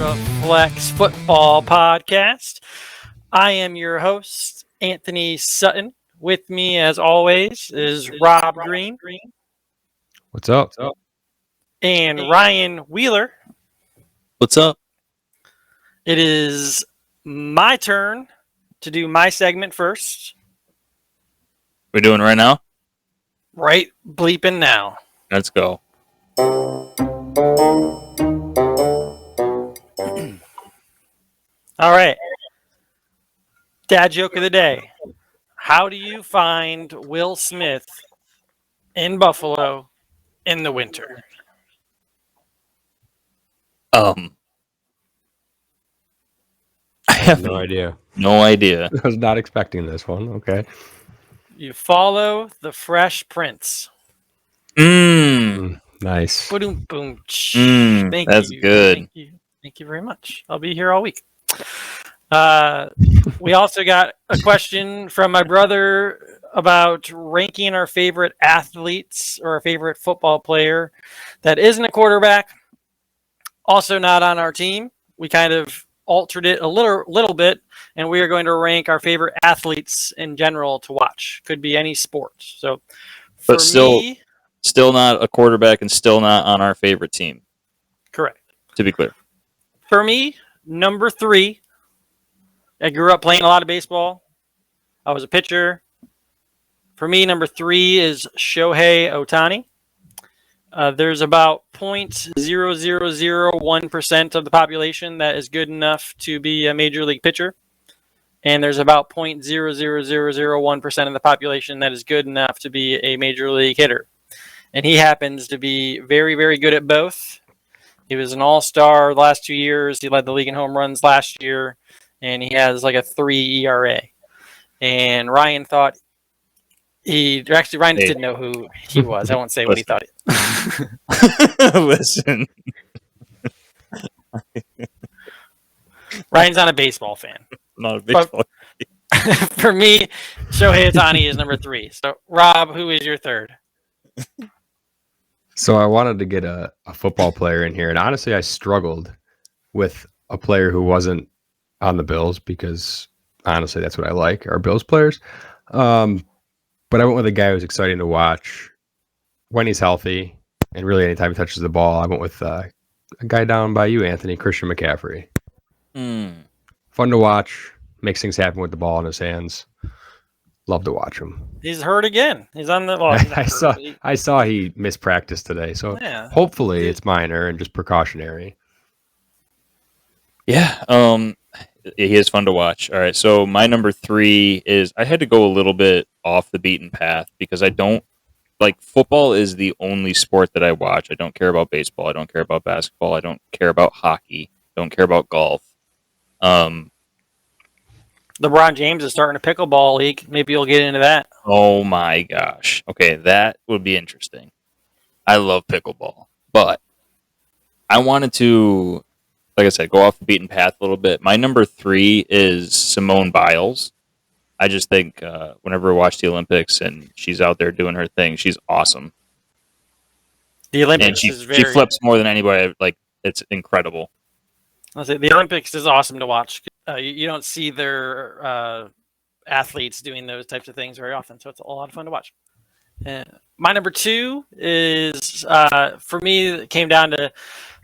Ultraflex Football Podcast. I am your host, Anthony Sutton. With me, as always, is Rob Green. What's up? And Ryan Wheeler. What's up? It is my turn to do my segment first. We're doing it right now? Right bleeping now. Let's go. All right. Dad joke of the day. How do you find Will Smith in Buffalo in the winter? I have No idea. no idea. I was not expecting this one. Okay. You follow the Fresh Prince. Nice. Boom, boom. Thank That's you. good. Thank you very much. I'll be here all week. We also got a question from my brother about ranking our favorite athletes or our favorite football player that isn't a quarterback. Also not on our team. We kind of altered it a little bit, and we are going to rank our favorite athletes in general to watch. Could be any sport. So, But still not a quarterback and still not on our favorite team. Correct. To be clear. For me, number 3. I grew up playing a lot of baseball. I was a pitcher. For me, number 3 is Shohei Ohtani. There's about 0.0001% of the population that is good enough to be a major league pitcher. And there's about 0.00001% of the population that is good enough to be a major league hitter. And he happens to be very, very good at both. He was an all-star the last 2 years. He led the league in home runs last year. And he has like a 3 ERA. And Ryan thought Ryan didn't know who he was. I won't say what he thought. Listen. Ryan's not a baseball fan. Not a baseball. For me, Shohei Ohtani is number 3. So, Rob, who is your third? So I wanted to get a football player in here, and honestly, I struggled with a player who wasn't on the Bills because honestly, that's what I like, our Bills players. But I went with a guy who's exciting to watch when he's healthy, and really anytime he touches the ball. I went with a guy down by you, Anthony, Christian McCaffrey. Fun to watch, makes things happen with the ball in his hands. Love to watch him. He's hurt again. He's on the. Well, I saw he missed practice today, so hopefully it's minor and just precautionary. Yeah, he is fun to watch. All right, so my number 3 is I had to go a little bit off the beaten path because I don't like football is the only sport that I watch. I don't care about baseball. I don't care about basketball. I don't care about hockey. Don't care about golf. LeBron James is starting a pickleball league. Maybe you'll get into that. Oh my gosh. Okay, that would be interesting. I love pickleball, but I wanted to, like I said, go off the beaten path a little bit. My number 3 is Simone Biles. I just think whenever I watch the Olympics and she's out there doing her thing, she's awesome. The Olympics and she flips more than anybody. Like, it's incredible. I'll say the Olympics is awesome to watch. You don't see their athletes doing those types of things very often, so it's a lot of fun to watch. My number 2 is, for me, it came down to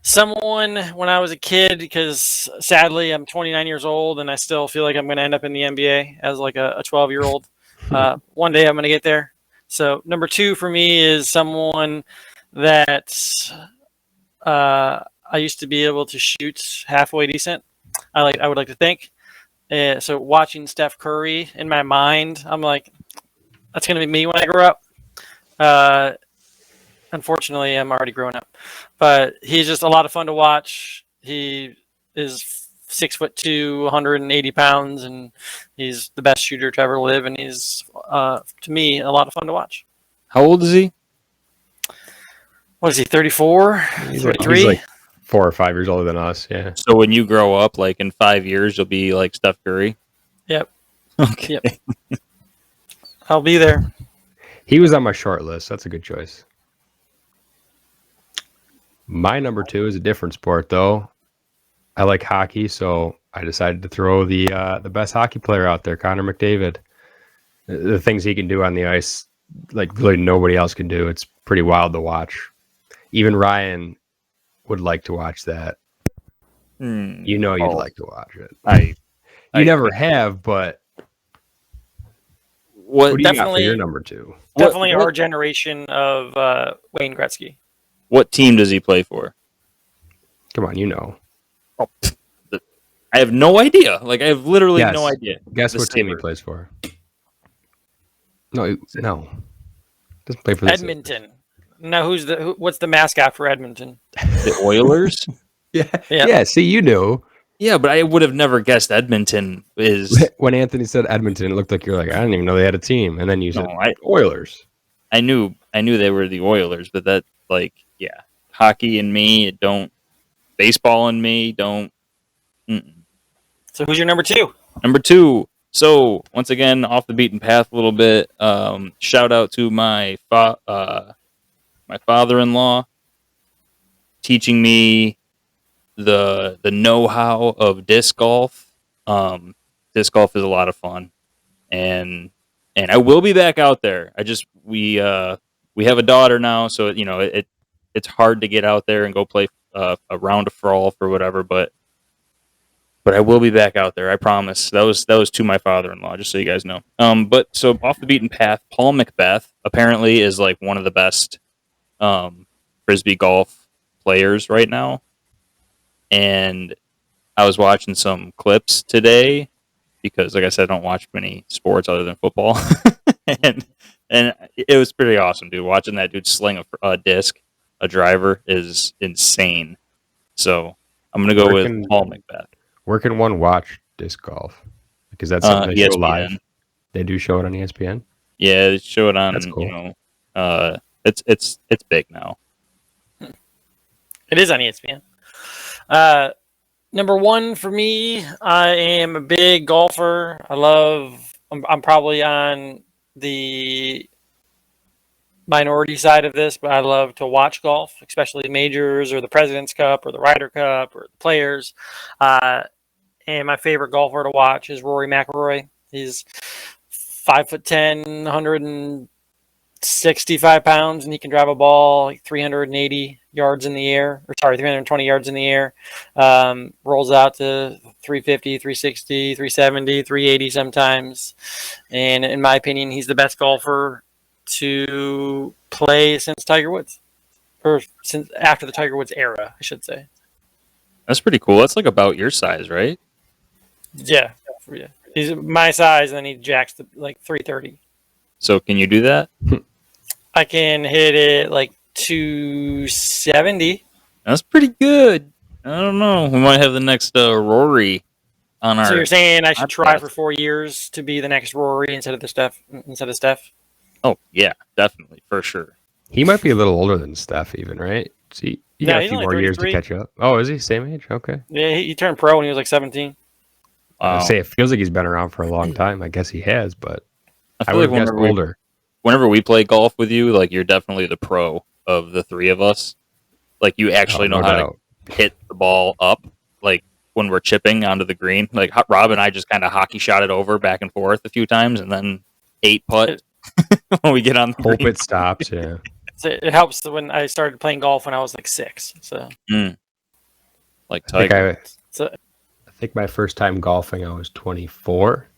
someone when I was a kid, because sadly I'm 29 years old and I still feel like I'm going to end up in the NBA as like a 12-year-old. One day I'm going to get there. So number 2 for me is someone that I used to be able to shoot halfway decent. I would like to think. So watching Steph Curry in my mind, I'm like, that's going to be me when I grow up. Unfortunately, I'm already grown up, but he's just a lot of fun to watch. He is 6'2", 180 pounds, and he's the best shooter to ever live. And he's, to me, a lot of fun to watch. How old is he? What is he? 34, 33? He's like 4 or 5 years older than us. Yeah. So when you grow up, like in 5 years, you'll be like Steph Curry. Yep. Okay. Yep. I'll be there. He was on my short list. That's a good choice. My number 2 is a different sport, though. I like hockey, so I decided to throw the best hockey player out there, Connor McDavid. The things he can do on the ice, like really nobody else can do. It's pretty wild to watch. Even Ryan would like to watch that. You know you'd like to watch it. You never have, but what do you got for your number 2? Definitely our generation of Wayne Gretzky. What team does he play for? Come on, you know. Oh, I have no idea. Like, I have literally no idea. Guess what team he plays for. No. Doesn't play for Edmonton. Now, what's the mascot for Edmonton? The Oilers? Yeah. See, you knew. Yeah, but I would have never guessed Edmonton is. When Anthony said Edmonton, it looked like you're like, I didn't even know they had a team, and then you said Oilers. I knew they were the Oilers, but that, like, yeah, hockey and me, it don't. Baseball and me don't. Mm-mm. So who's your number 2? Number 2. So once again, off the beaten path a little bit. Shout out to my father-in-law teaching me the know-how of disc golf. Disc golf is a lot of fun, and I will be back out there. We have a daughter now, so it's hard to get out there and go play a round of frolf or whatever, but I will be back out there. I promise. That was to my father-in-law, just so you guys know. But so off the beaten path, Paul Macbeth apparently is like one of the best frisbee golf players right now. And I was watching some clips today because, like I said, I don't watch many sports other than football, and it was pretty awesome, dude. Watching that dude sling a disc, a driver, is insane. So I'm gonna go with Paul Macbeth. Where can one watch disc golf? Because that's something they show live. They do show it on ESPN. Yeah, they show it on. That's cool. It's big now. It is on ESPN. Number 1 for me, I am a big golfer. I'm probably on the minority side of this, but I love to watch golf, especially the majors or the President's Cup or the Ryder Cup or the Players. And my favorite golfer to watch is Rory McIlroy. He's 5'10", 165 pounds, and he can drive a ball like 380 yards in the air, 320 yards in the air. Rolls out to 350, 360, 370, 380 sometimes. And in my opinion, he's the best golfer to play since Tiger Woods, or since after the Tiger Woods era, I should say. That's pretty cool. That's like about your size, right? Yeah. He's my size, and then he jacks to like 330. So can you do that? I can hit it like 270. That's pretty good. I don't know. We might have the next Rory on our. So you're saying I should try for 4 years to be the next Rory instead of Steph? Oh yeah, definitely, for sure. He might be a little older than Steph, even, right? See, you got a few more years to catch up. Oh, is he same age? Okay. Yeah, he turned pro when he was like 17. I'd say it feels like he's been around for a long time. I guess he has, but I would have guessed older. Whenever we play golf with you, like, you're definitely the pro of the three of us. Like, you actually know how to hit the ball up, like when we're chipping onto the green. Like, Rob and I just kind of hockey shot it over back and forth a few times, and then 8-putt when we get on the green. Hope it stops. Yeah. So it helps when I started playing golf when I was like 6. So, like Tiger. I think my first time golfing, I was 24.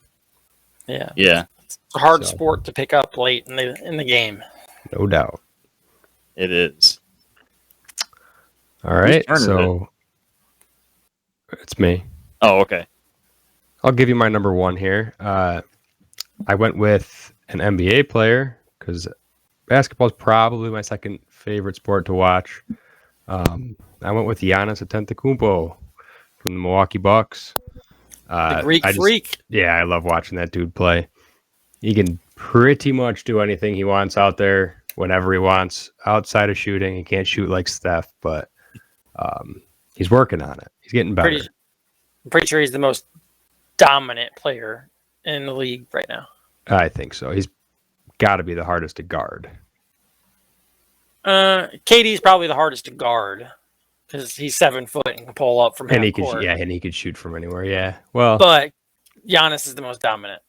Yeah. It's a hard sport to pick up late in the game. No doubt. It is. All right, so it's me. Oh, okay. I'll give you my number 1 here. I went with an NBA player because basketball is probably my second favorite sport to watch. I went with Giannis Antetokounmpo from the Milwaukee Bucks. The Greek freak. Yeah, I love watching that dude play. He can pretty much do anything he wants out there whenever he wants. Outside of shooting, he can't shoot like Steph, but he's working on it. He's getting better. I'm pretty sure he's the most dominant player in the league right now. I think so. He's got to be the hardest to guard. KD's probably the hardest to guard. because he's 7 foot and can pull up from And half he could, court. and he could shoot from anywhere. Yeah. Well, But Giannis is the most dominant.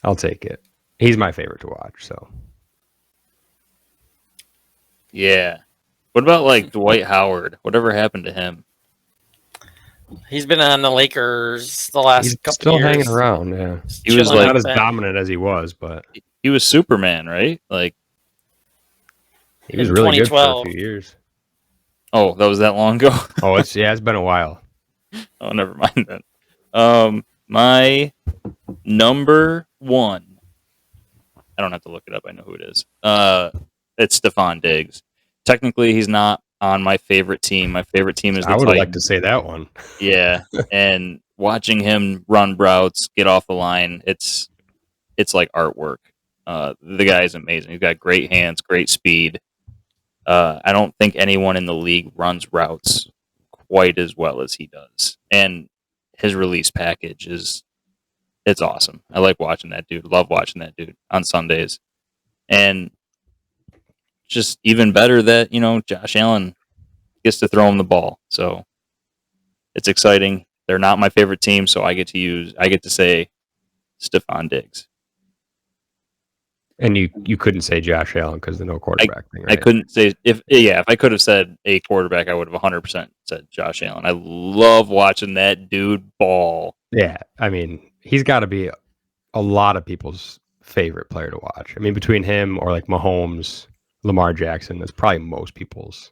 I'll take it. He's my favorite to watch. So Yeah. What about like Dwight Howard? Whatever happened to him? He's been on the Lakers the last he's couple still years. hanging around. Yeah. He was Chilling like- Not out as there. dominant as he was, but He was Superman, right? Like, he was In really good for a 2012. few years. oh, that was that long ago. Oh, it's been a while. Oh, never mind then. My number 1. I don't have to look it up. I know who it is. It's Stephon Diggs. Technically, he's not on my favorite team. My favorite team is the I would Titans. like to say that one. Yeah, and watching him run routes, get off the line, it's like artwork. The guy is amazing. He's got great hands, great speed. I don't think anyone in the league runs routes quite as well as he does, and his release package it's awesome. I like watching that dude. Love watching that dude on Sundays, and just even better that Josh Allen gets to throw him the ball. So it's exciting. They're not my favorite team, so I get to say Stephon Diggs. And you couldn't say Josh Allen because the no quarterback thing, right? I couldn't say if I could have said a quarterback, I would have 100% said Josh Allen. I love watching that dude ball. Yeah, I mean, he's got to be a lot of people's favorite player to watch. I mean, between him or like Mahomes, Lamar Jackson, that's probably most people's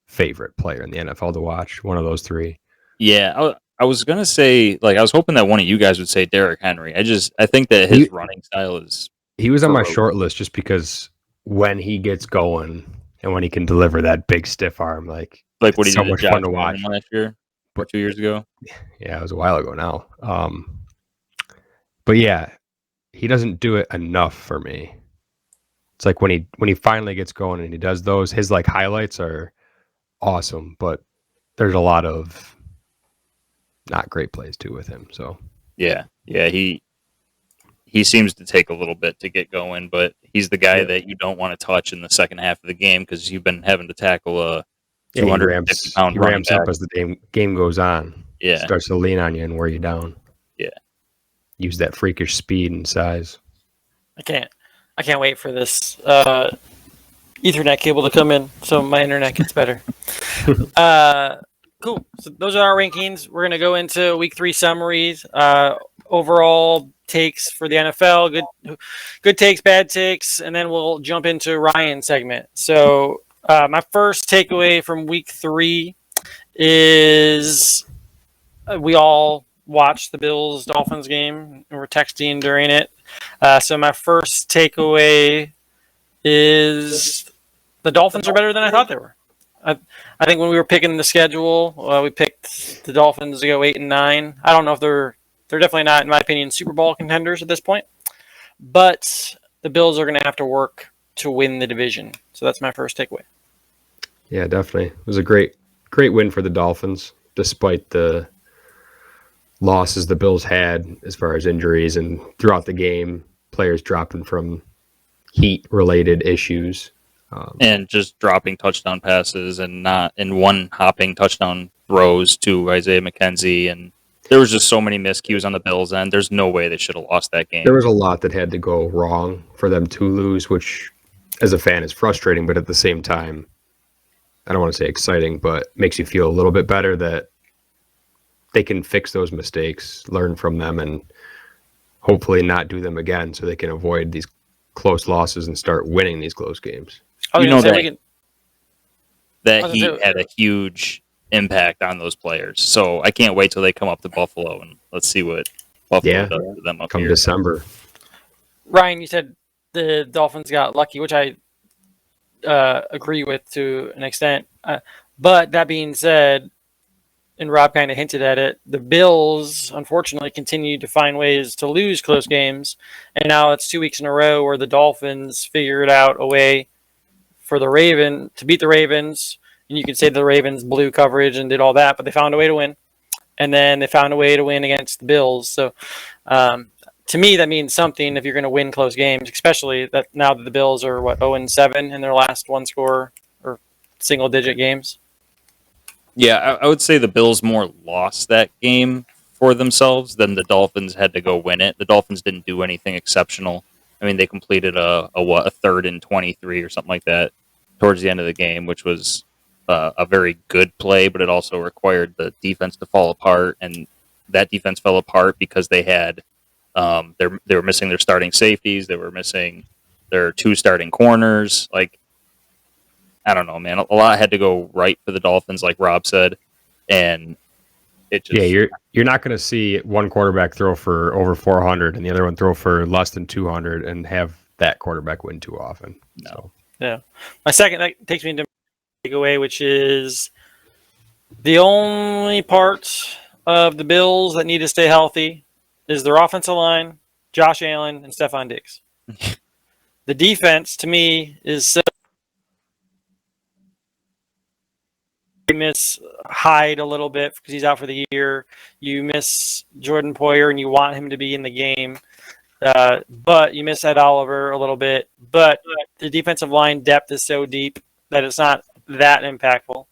favorite player in the NFL to watch. One of those three. Yeah, I was gonna say, like, I was hoping that one of you guys would say Derrick Henry. I think that his running style is. He was on my ferocious. short list just because when he gets going and when he can deliver that big stiff arm, like what he it's so did to much Josh fun to Allen watch. last year or 2 years ago. Yeah, it was a while ago now. But yeah, he doesn't do it enough for me. It's like when he finally gets going and he does those, his like highlights are awesome, but there's a lot of not great plays too with him. So Yeah, he seems to take a little bit to get going, but he's the guy that you don't want to touch in the second half of the game because you've been having to tackle a 250-pound he running ramps back. up as the game goes on. Yeah, Starts to lean on you and wear you down. Yeah. Use that freakish speed and size. I can't wait for this Ethernet cable to come in so my internet gets better. Cool. So those are our rankings. We're going to go into week 3 summaries. Overall takes for the NFL, good takes, bad takes, and then we'll jump into Ryan's segment. So my first takeaway from week 3 is we all watched the Bills-Dolphins game and we're texting during it. So my first takeaway is the Dolphins are better than I thought they were. I think when we were picking the schedule, we picked the Dolphins to go 8-9. I don't know if they're definitely not, in my opinion, Super Bowl contenders at this point. But the Bills are going to have to work to win the division. So that's my first takeaway. Yeah, definitely. It was a great win for the Dolphins, despite the losses the Bills had as far as injuries and throughout the game, players dropping from heat-related issues. and just dropping touchdown passes and one hopping touchdown throws to Isaiah McKenzie, and there was just so many miscues on the Bills' end. There's no way they should have lost that game. There was a lot that had to go wrong for them to lose, which as a fan is frustrating, but at the same time, I don't want to say exciting, but makes you feel a little bit better that they can fix those mistakes, learn from them, and hopefully not do them again so they can avoid these close losses and start winning these close games. You know that he had a huge impact on those players. So I can't wait till they come up to Buffalo and let's see what Buffalo does to them up come here. December. Ryan, you said the Dolphins got lucky, which I agree with to an extent. But that being said, and Rob kind of hinted at it, the Bills, unfortunately, continue to find ways to lose close games. And now it's 2 weeks in a row where the Dolphins figured out a way for to beat the Ravens. And you could say the Ravens blew coverage and did all that, but they found a way to win. And then they found a way to win against the Bills. So to me, that means something if you're going to win close games, especially that now that the Bills are 0-7 in their last one-score or single-digit games. Yeah, I would say the Bills more lost that game for themselves than the Dolphins had to go win it. The Dolphins didn't do anything exceptional. I mean, they completed a 3rd and 23 or something like that towards the end of the game, which was a very good play, but it also required the defense to fall apart, and that defense fell apart because they had they were missing their starting safeties, they were missing their 2 starting corners. Like, I don't know, man. A lot had to go right for the Dolphins, like Rob said, and it just you're not going to see one quarterback throw for over 400 and the other one throw for less than 200 and have that quarterback win too often. No. So. Yeah. My second, that takes me to takeaway, which is the only part of the Bills that need to stay healthy is their offensive line, Josh Allen, and Stephon Diggs. The defense, to me, is so. You miss Hyde a little bit because he's out for the year. You miss Jordan Poyer, and you want him to be in the game. But you miss Ed Oliver a little bit. But the defensive line depth is so deep that it's not that impactful.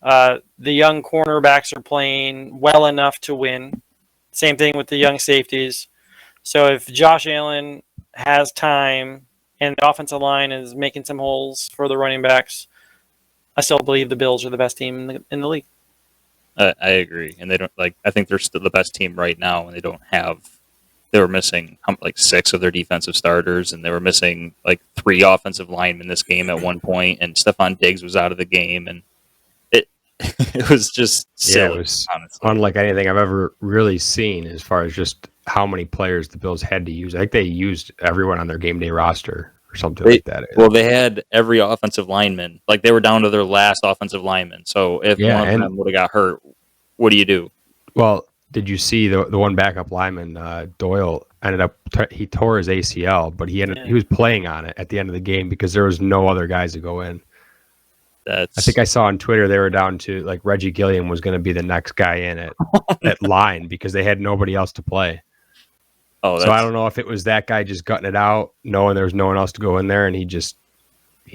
The young cornerbacks are playing well enough to win. Same thing with the young safeties. So if Josh Allen has time and the offensive line is making some holes for the running backs, I still believe the Bills are the best team in the league. I agree, and they don't I think they're still the best team right now, and they don't have. They were missing 6 of their defensive starters, and they were missing 3 offensive linemen this game at one point, and Stephon Diggs was out of the game, and it was just silly. It was honestly. unlike anything I've ever really seen as far as just how many players the Bills had to use. I think they used everyone on their game day roster or something like that. Well, they had every offensive lineman. They were down to their last offensive lineman. So if one of them would have got hurt, what do you do? Well, did you see the one backup lineman, Doyle, ended up he tore his ACL, but he was playing on it at the end of the game because there was no other guys to go in. I think I saw on Twitter they were down to Reggie Gilliam was going to be the next guy in at line because they had nobody else to play. Oh, so I don't know if it was that guy just gutting it out, knowing there was no one else to go in there, and he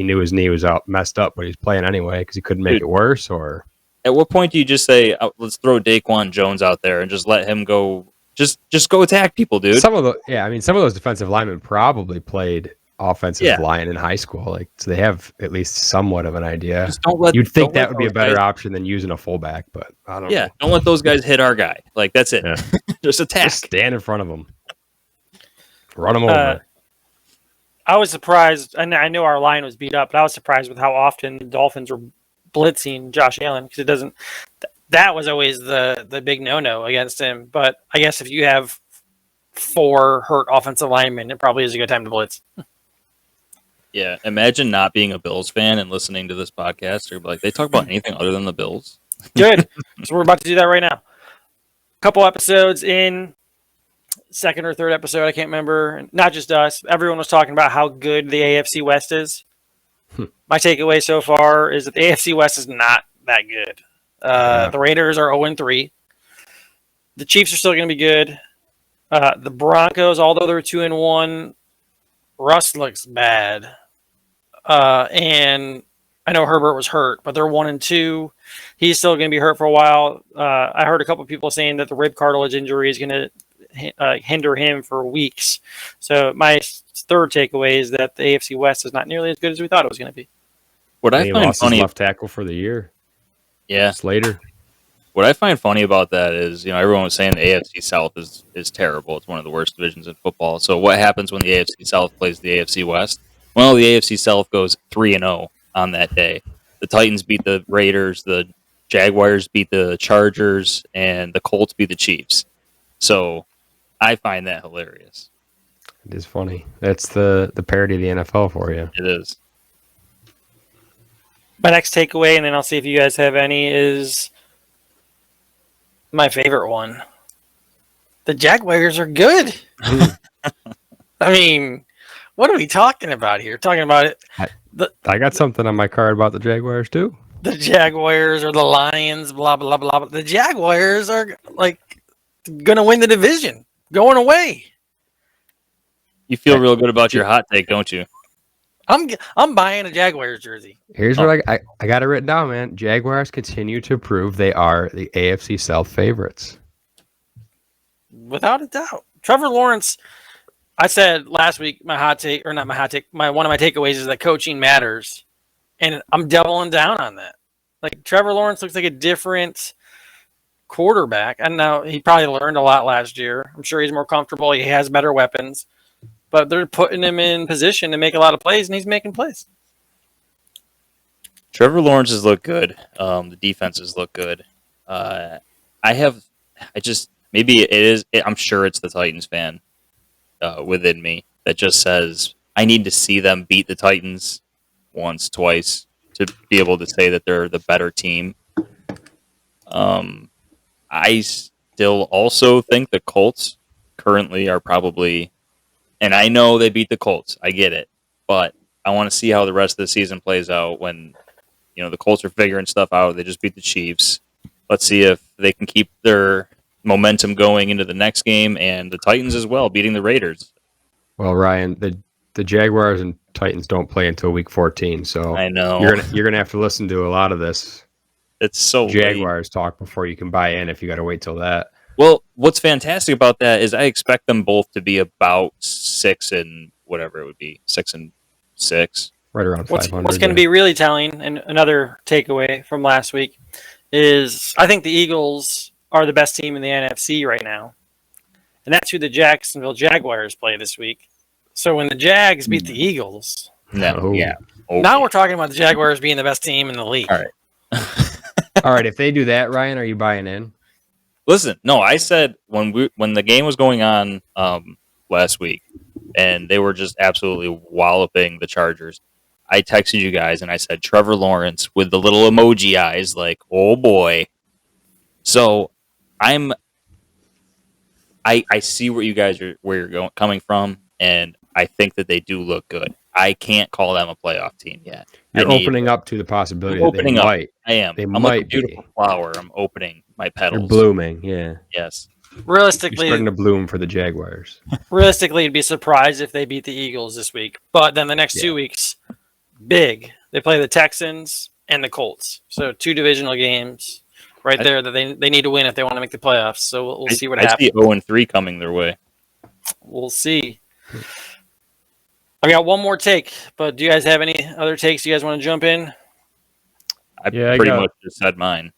knew his knee was messed up, but he's playing anyway because he couldn't make it worse. Or at what point do you just say, let's throw Daquan Jones out there and just let him go? Just go attack people, dude. Some of those defensive linemen probably played offensive line in high school, so they have at least somewhat of an idea. You'd think that would be a better option than using a fullback, but I don't know. Yeah, don't let those guys hit our guy. That's it. Yeah. Just attack. Just stand in front of them. Run them over. I was surprised, and I knew our line was beat up, but I was surprised with how often the Dolphins were blitzing Josh Allen because it doesn't. That was always the big no-no against him. But I guess if you have 4 hurt offensive linemen, it probably is a good time to blitz. Yeah, imagine not being a Bills fan and listening to this podcast. You're they talk about anything other than the Bills. Good. So we're about to do that right now. Couple episodes in. Second or third episode, I can't remember. Not just us. Everyone was talking about how good the AFC West is. My takeaway so far is that the AFC West is not that good. The Raiders are 0-3. The Chiefs are still going to be good. The Broncos, although they're 2-1, Russ looks bad. And I know Herbert was hurt, but they're 1-2. He's still going to be hurt for a while. I heard a couple of people saying that the rib cartilage injury is going to hinder him for weeks. So my third takeaway is that the AFC West is not nearly as good as we thought it was going to be. What I find funny, left tackle for the year. Yeah, Slater. What I find funny about that is, everyone was saying the AFC South is terrible. It's one of the worst divisions in football. So what happens when the AFC South plays the AFC West? Well, the AFC South goes 3-0 on that day. The Titans beat the Raiders, the Jaguars beat the Chargers, and the Colts beat the Chiefs. So I find that hilarious. It is funny. That's the parody of the NFL for you. It is. My next takeaway, and then I'll see if you guys have any, is my favorite one. The Jaguars are good. I mean, what are we talking about here? Talking about it. I got something on my card about the Jaguars too. The Jaguars or the Lions, blah, blah, blah, blah. The Jaguars are going to win the division. Going away. You feel real good about your hot take, don't you? I'm buying a Jaguars jersey. Here's what I got it written down, man. Jaguars continue to prove they are the AFC South favorites. Without a doubt. Trevor Lawrence, I said last week, one of my takeaways is that coaching matters. And I'm doubling down on that. Like, Trevor Lawrence looks like a different quarterback. I know he probably learned a lot last year. I'm sure he's more comfortable. He has better weapons. But they're putting him in position to make a lot of plays, and he's making plays. Trevor Lawrence's look good. The defenses look good. Maybe it is. I'm sure it's the Titans fan within me that just says I need to see them beat the Titans once, twice to be able to say that they're the better team. I still also think the Colts currently are probably, and I know they beat the Colts. I get it, but I want to see how the rest of the season plays out when, the Colts are figuring stuff out. They just beat the Chiefs. Let's see if they can keep their momentum going into the next game, and the Titans as well, beating the Raiders. Well, Ryan, the Jaguars and Titans don't play until week 14, so I know you're gonna have to listen to a lot of this. It's so Jaguars late. talk before you can buy in if you got to wait till that. Well, what's fantastic about that is I expect them both to be about 6 and whatever it would be, 6 and 6. Right around 500. What's going to be really telling, and another takeaway from last week, is I think the Eagles are the best team in the NFC right now. And that's who the Jacksonville Jaguars play this week. So when the Jags beat the Eagles, Okay. Now we're talking about the Jaguars being the best team in the league. All right. All right, if they do that, Ryan, are you buying in? Listen, no, I said when the game was going on last week, and they were just absolutely walloping the Chargers, I texted you guys and I said Trevor Lawrence with the little emoji eyes, like, oh boy. So I see where you guys where you're coming from, and I think that they do look good. I can't call them a playoff team yet. You're opening up to the possibility that they might. I am. They I'm might like a beautiful flower. I'm opening my petals. You're blooming, yeah. Yes. Realistically, You're starting to bloom for the Jaguars. Realistically, you'd be surprised if they beat the Eagles this week. But then the next 2 weeks, big. They play the Texans and the Colts. So 2 divisional games right there that they need to win if they want to make the playoffs. So we'll see what happens. I see 0-3 coming their way. We'll see. I got one more take, but do you guys have any other takes you guys want to jump in? I pretty much just said mine.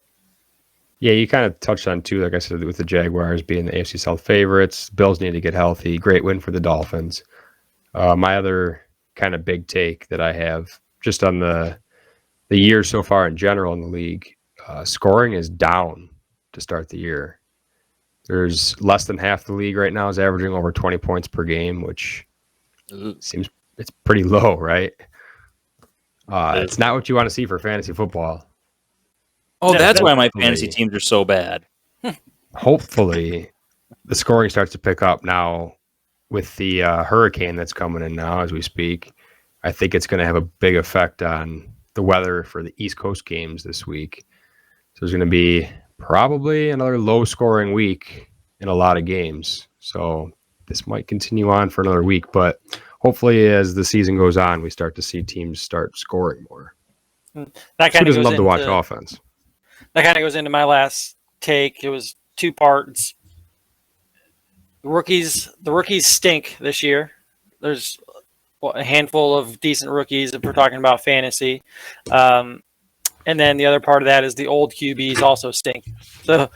Yeah, you kind of touched on too, like I said, with the Jaguars being the AFC South favorites. Bills need to get healthy. Great win for the Dolphins. My other kind of big take that I have just on the year so far in general in the league, scoring is down to start the year. There's less than half the league right now is averaging over 20 points per game, which seems it's pretty low, right? It's not what you want to see for fantasy football. Oh, that's why my fantasy teams are so bad. Hopefully, the scoring starts to pick up now with the hurricane that's coming in now as we speak. I think it's going to have a big effect on the weather for the East Coast games this week. So there's going to be probably another low-scoring week in a lot of games. So this might continue on for another week, but hopefully as the season goes on, we start to see teams start scoring more. That Who doesn't love to watch offense? That kind of goes into my last take. It was 2 parts. The rookies stink this year. There's a handful of decent rookies if we're talking about fantasy. And then the other part of that is the old QBs also stink. So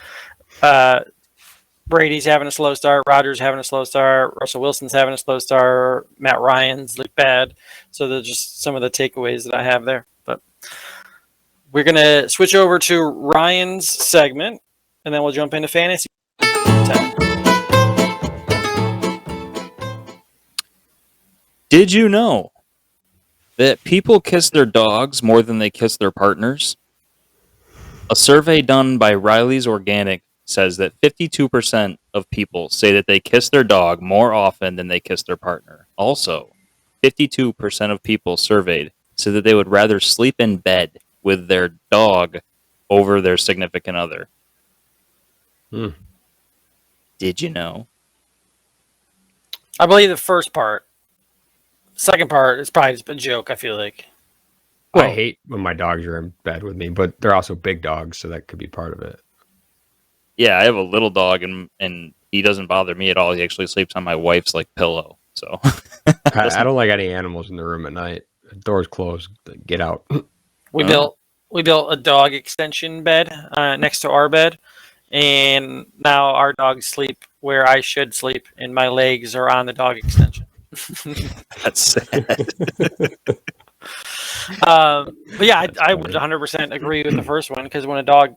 Brady's having a slow start. Rodgers having a slow start. Russell Wilson's having a slow start. Matt Ryan's look bad. So they're just some of the takeaways that I have there. But we're going to switch over to Ryan's segment, and then we'll jump into fantasy. Did you know that people kiss their dogs more than they kiss their partners? A survey done by Riley's Organic says that 52% of people say that they kiss their dog more often than they kiss their partner. Also, 52% of people surveyed said that they would rather sleep in bed with their dog over their significant other. Did you know? I believe the first part. second part is probably just a joke, I feel like. I hate when my dogs are in bed with me, but they're also big dogs, so that could be part of it. Yeah, I have a little dog, and he doesn't bother me at all. He actually sleeps on my wife's like pillow. So I don't like any animals in the room at night. The door's closed. Get out. We built a dog extension bed next to our bed, and now our dogs sleep where I should sleep, and my legs are on the dog extension. That's sad. But yeah, I would 100% agree with the first one, because when a dog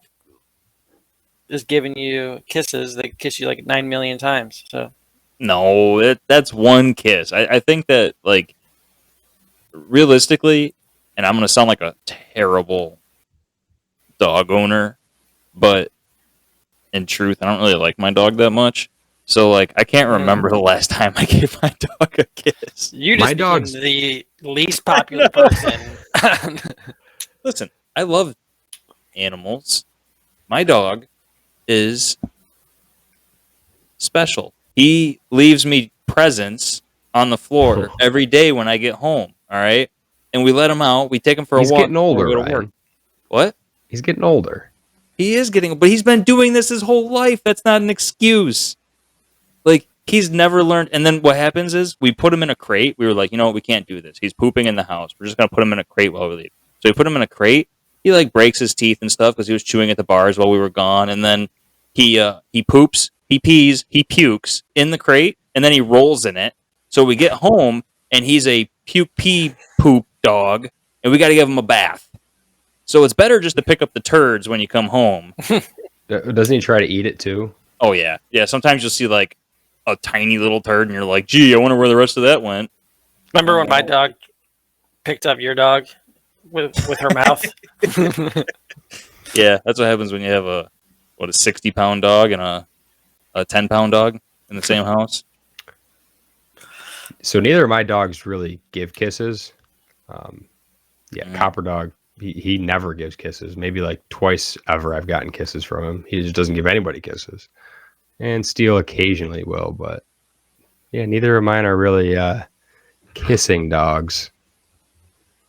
is giving you kisses, they kiss you like 9 million times. So No, that's one kiss. I think that, like, realistically, and I'm going to sound like a terrible dog owner, but in truth, I don't really like my dog that much. So, like, I can't remember the last time I gave my dog a kiss. You just became the least popular person. Listen, I love animals. My dog is special. He leaves me presents on the floor every day when I get home. All right, and we let him out. We take him for a walk. He's getting older, Ryan. What? He's getting older. He is getting, but he's been doing this his whole life. That's not an excuse. Like, he's never learned. And then what happens is we put him in a crate. We were like, you know what? We can't do this. He's pooping in the house. We're just going to put him in a crate while we leave. So we put him in a crate. He like breaks his teeth and stuff because he was chewing at the bars while we were gone. And then he poops, he pees, he pukes in the crate, and then he rolls in it. So we get home and he's a puke pee poop dog, and we got to give him a bath. So it's better just to pick up the turds when you come home. Doesn't he try to eat it too? Oh yeah. Yeah, sometimes you'll see like a tiny little turd and you're like, gee, I wonder where the rest of that went. Remember when my dog picked up your dog with her mouth? Yeah, that's what happens when you have a 60-pound dog and a 10-pound dog in the same house. So neither of my dogs really give kisses. Copper Dog, he never gives kisses. Maybe like twice ever I've gotten kisses from him. He just doesn't give anybody kisses. And Steel occasionally will, but yeah, neither of mine are really kissing dogs.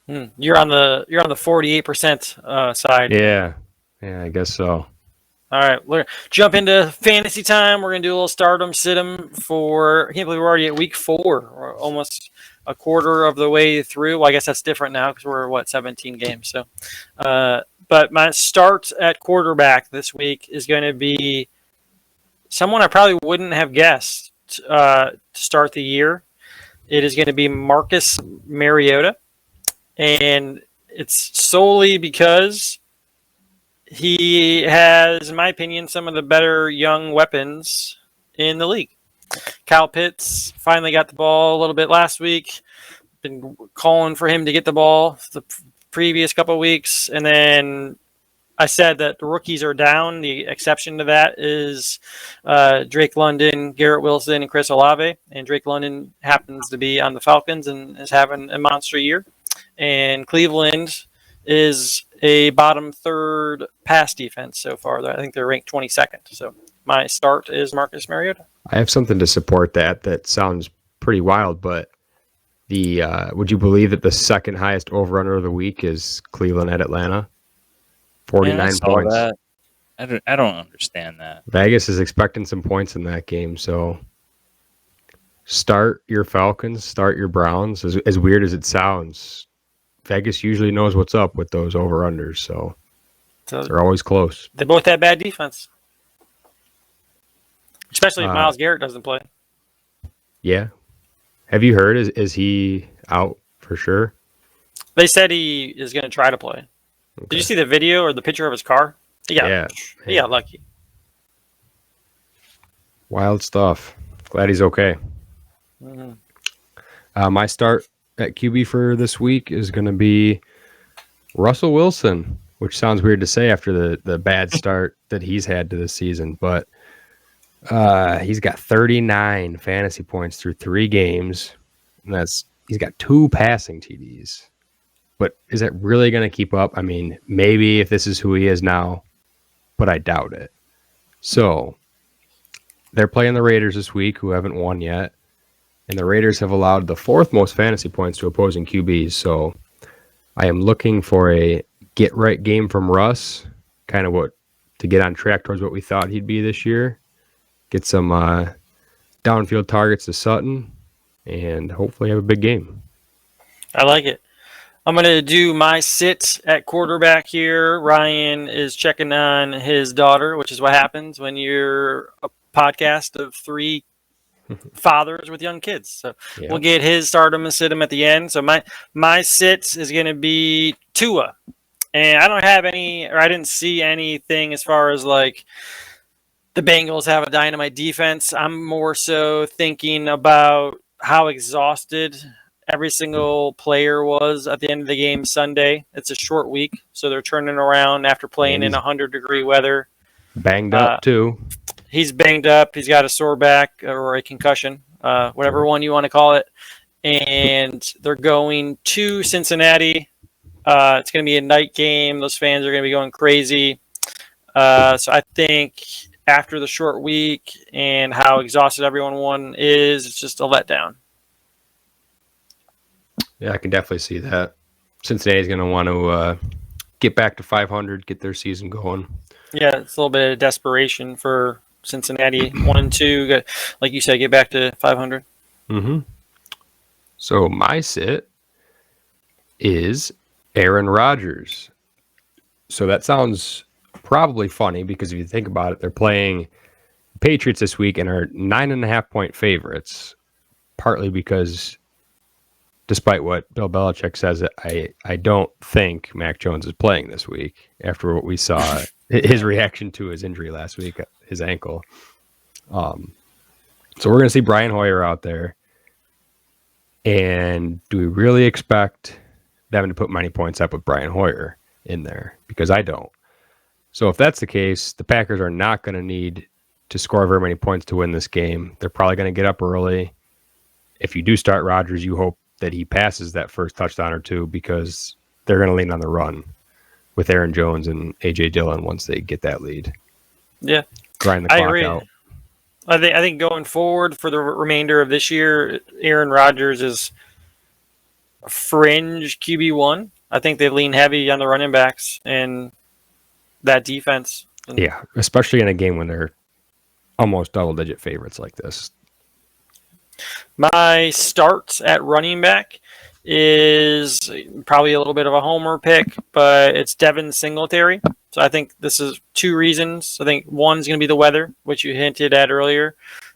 You're on the 48% side. Yeah, I guess so. All right, we're gonna jump into fantasy time. We're gonna do a little stardom situm for. I can't believe we're already at week 4. We're almost a quarter of the way through. Well, I guess that's different now because we're 17 games. So, but my start at quarterback this week is going to be someone I probably wouldn't have guessed to start the year. It is going to be Marcus Mariota, and it's solely because he has, in my opinion, some of the better young weapons in the league. Kyle Pitts finally got the ball a little bit last week. Been calling for him to get the ball the previous couple of weeks. And then I said that the rookies are down. The exception to that is Drake London, Garrett Wilson, and Chris Olave. And Drake London happens to be on the Falcons and is having a monster year. And Cleveland is a bottom third pass defense so far. I think they're ranked 22nd. So my start is Marcus Mariota. I have something to support that. That sounds pretty wild, but the would you believe that the second highest over-under of the week is Cleveland at Atlanta? 49 points. That. I don't understand that. Vegas is expecting some points in that game, so start your Falcons, start your Browns. As weird as it sounds, Vegas usually knows what's up with those over-unders, so they're always close. They both have bad defense. Especially if Myles Garrett doesn't play. Yeah. Have you heard? Is he out for sure? They said he is going to try to play. Okay. Did you see the video or the picture of his car? He got lucky. Wild stuff. Glad he's okay. Mm-hmm. My start at QB for this week is going to be Russell Wilson, which sounds weird to say after the bad start that he's had to this season, but he's got 39 fantasy points through 3 games, and he's got 2 passing TDs. But is it really going to keep up? I mean, maybe if this is who he is now, but I doubt it. So they're playing the Raiders this week, who haven't won yet. And the Raiders have allowed the 4th most fantasy points to opposing QBs. So I am looking for a get-right game from Russ, kind of to get on track towards what we thought he'd be this year. Get some downfield targets to Sutton, and hopefully have a big game. I like it. I'm going to do my sit at quarterback here. Ryan is checking on his daughter, which is what happens when you're a podcast of 3 fathers with young kids. So we'll get his stardom and sit him at the end. So my sit is going to be Tua. And I don't have any, or I didn't see anything as far as like the Bengals have a dynamite defense. I'm more so thinking about how exhausted every single player was at the end of the game Sunday. It's a short week, so they're turning around after playing in 100-degree weather. Banged up, too. He's banged up. He's got a sore back or a concussion, whatever one you want to call it. And they're going to Cincinnati. It's going to be a night game. Those fans are going to be going crazy. So I think after the short week and how exhausted everyone is, it's just a letdown. Yeah, I can definitely see that. Cincinnati's going to want to get back to 500, get their season going. Yeah, it's a little bit of desperation for Cincinnati. 1-2, like you said, get back to 500. Mm-hmm. So my sit is Aaron Rodgers. So that sounds probably funny because if you think about it, they're playing Patriots this week and are 9.5-point favorites, partly because despite what Bill Belichick says, I don't think Mac Jones is playing this week after what we saw, his reaction to his injury last week, his ankle. So we're going to see Brian Hoyer out there. And do we really expect them to put many points up with Brian Hoyer in there? Because I don't. So if that's the case, the Packers are not going to need to score very many points to win this game. They're probably going to get up early. If you do start Rodgers, you hope that he passes that first touchdown or two because they're going to lean on the run with Aaron Jones and A.J. Dillon once they get that lead. Yeah. Grind the clock agree. out. I think going forward for the remainder of this year, Aaron Rodgers is a fringe QB1. I think they lean heavy on the running backs and that defense. Yeah, especially in a game when they're almost double-digit favorites like this. My start at running back is probably a little bit of a homer pick, but it's Devin Singletary. So I think this is 2 reasons. I think one's going to be the weather, which you hinted at earlier.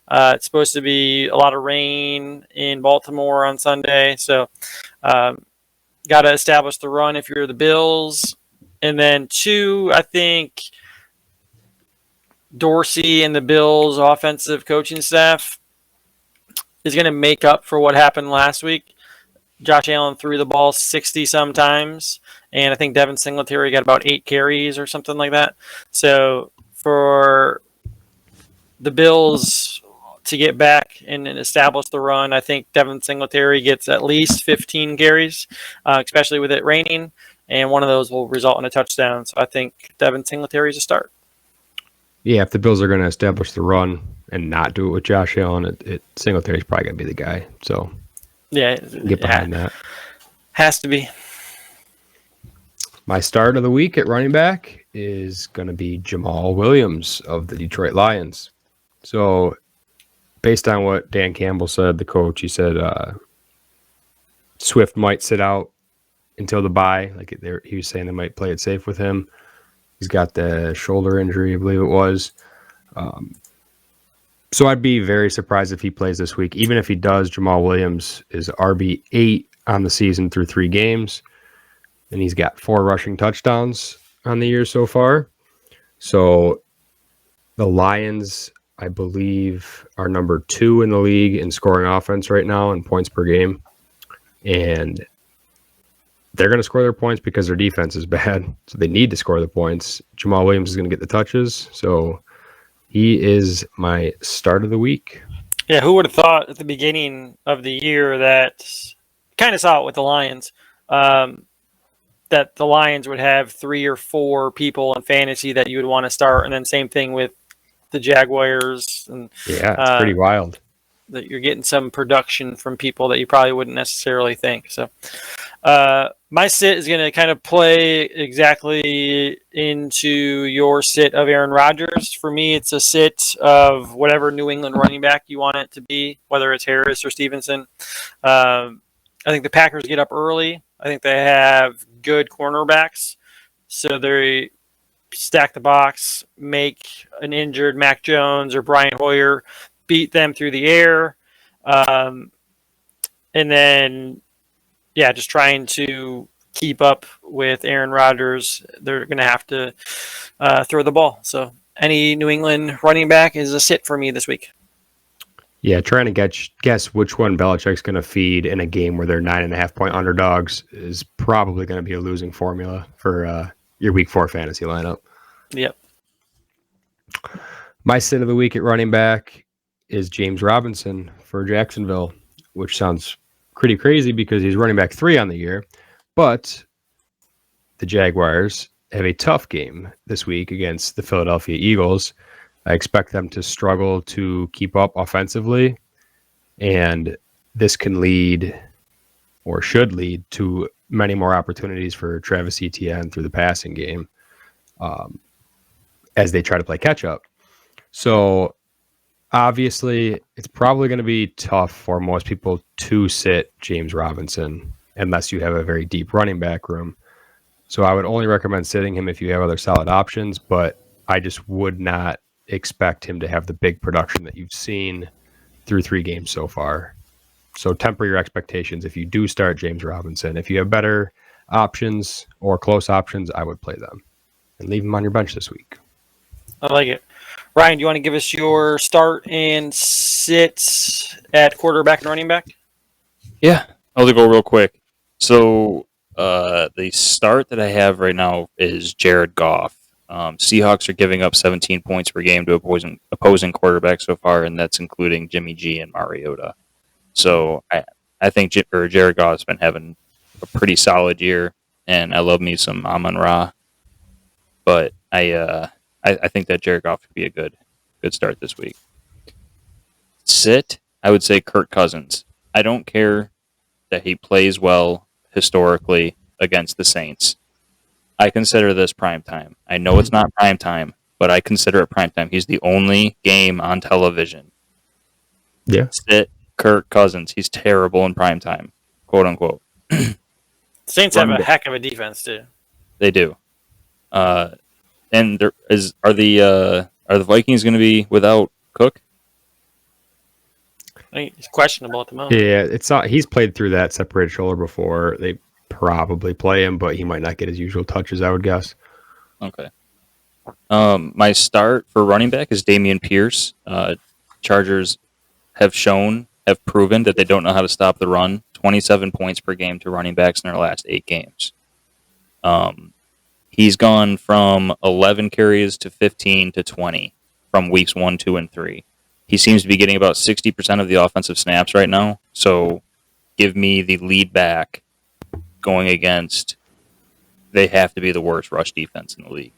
It's supposed to be a lot of rain in Baltimore on Sunday. So got to establish the run if you're the Bills. And then 2, I think Dorsey and the Bills offensive coaching staff is going to make up for what happened last week. Josh Allen threw the ball 60 sometimes, and I think Devin Singletary got about 8 carries or something like that. So for the Bills to get back and establish the run, I think Devin Singletary gets at least 15 carries, especially with it raining, and one of those will result in a touchdown. So I think Devin Singletary is a start. Yeah, if the Bills are going to establish the run and not do it with Josh Allen, Singletary's probably going to be the guy. So yeah, get behind that. Has to be. My start of the week at running back is going to be Jamal Williams of the Detroit Lions. So based on what Dan Campbell said, the coach, he said Swift might sit out until the bye. He was saying they might play it safe with him. He's got the shoulder injury, I believe it was. So I'd be very surprised if he plays this week. Even if he does, Jamal Williams is RB8 on the season through 3 games. And he's got 4 rushing touchdowns on the year so far. So the Lions, I believe, are number 2 in the league in scoring offense right now in points per game. And they're going to score their points because their defense is bad. So they need to score the points. Jamal Williams is going to get the touches. So he is my start of the week. Yeah, who would have thought at the beginning of the year that kind of saw it with the Lions, that the Lions would have 3 or 4 people in fantasy that you would want to start. And then same thing with the Jaguars. And yeah, it's pretty wild. that you're getting some production from people that you probably wouldn't necessarily think. So my sit is going to kind of play exactly into your sit of Aaron Rodgers. For me, it's a sit of whatever New England running back you want it to be, whether it's Harris or Stevenson. I think the Packers get up early. I think they have good cornerbacks. So they stack the box, make an injured Mac Jones or Brian Hoyer beat them through the air. And then, just trying to keep up with Aaron Rodgers. They're going to have to throw the ball. So any New England running back is a sit for me this week. Yeah, trying to guess which one Belichick's going to feed in a game where they're 9.5-point underdogs is probably going to be a losing formula for your Week 4 fantasy lineup. Yep. My sit of the week at running back is James Robinson for Jacksonville, which sounds pretty crazy because he's running back 3 on the year. But the Jaguars have a tough game this week against the Philadelphia Eagles. I expect them to struggle to keep up offensively, and this can lead or should lead to many more opportunities for Travis Etienne through the passing game as they try to play catch up. So obviously it's probably going to be tough for most people to sit James Robinson unless you have a very deep running back room. So I would only recommend sitting him if you have other solid options, but I just would not expect him to have the big production that you've seen through 3 games so far. So temper your expectations if you do start James Robinson. If you have better options or close options, I would play them and leave him on your bench this week. I like it. Ryan, do you want to give us your start and sits at quarterback and running back? Yeah, I'll go real quick. So the start that I have right now is Jared Goff. Seahawks are giving up 17 points per game to opposing quarterbacks so far, and that's including Jimmy G and Mariota. So I think Jared Goff's been having a pretty solid year, and I love me some Amon-Ra. But I think that Jared Goff could be a good start this week. Sit, I would say Kirk Cousins. I don't care that he plays well historically against the Saints. I consider this prime time. I know it's not prime time, but I consider it prime time. He's the only game on television. Yeah. Sit Kirk Cousins. He's terrible in prime time, quote unquote. Saints have a heck of a defense too. They do. And are the Vikings going to be without Cook? I mean, he's questionable at the moment. Yeah, it's not. He's played through that separated shoulder before. They probably play him, but he might not get his usual touches, I would guess. Okay. My start for running back is Damien Pierce. Chargers have proven that they don't know how to stop the run. 27 points per game to running backs in their last 8 games. He's gone from 11 carries to 15 to 20 from weeks 1, 2, and 3. He seems to be getting about 60% of the offensive snaps right now. So give me the lead back going against, they have to be the worst rush defense in the league.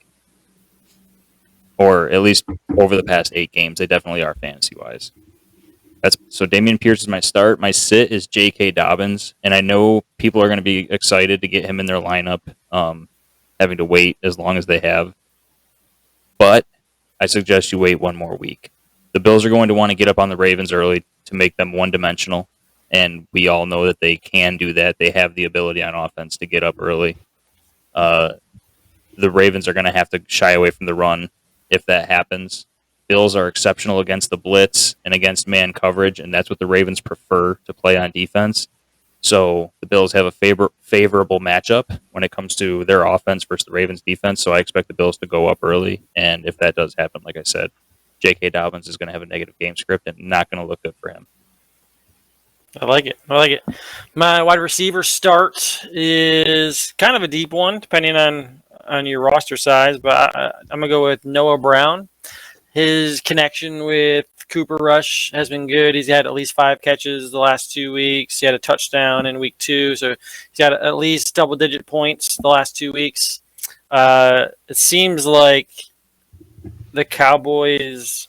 Or at least over the past 8 games, they definitely are fantasy-wise. So Damien Pierce is my start. My sit is J.K. Dobbins, and I know people are going to be excited to get him in their lineup, having to wait as long as they have. But I suggest you wait one more week. The Bills are going to want to get up on the Ravens early to make them one-dimensional, and we all know that they can do that. They have the ability on offense to get up early. The Ravens are going to have to shy away from the run if that happens. Bills are exceptional against the blitz and against man coverage, and that's what the Ravens prefer to play on defense. So the Bills have a favorable matchup when it comes to their offense versus the Ravens' defense. So I expect the Bills to go up early, and if that does happen, like I said, J.K. Dobbins is going to have a negative game script and not going to look good for him. I like it. My wide receiver start is kind of a deep one, depending on your roster size, but I'm going to go with Noah Brown. His connection with Cooper Rush has been good. He's had at least 5 catches the last 2 weeks. He had a touchdown in week 2, so he's got at least double-digit points the last 2 weeks. It seems like the Cowboys'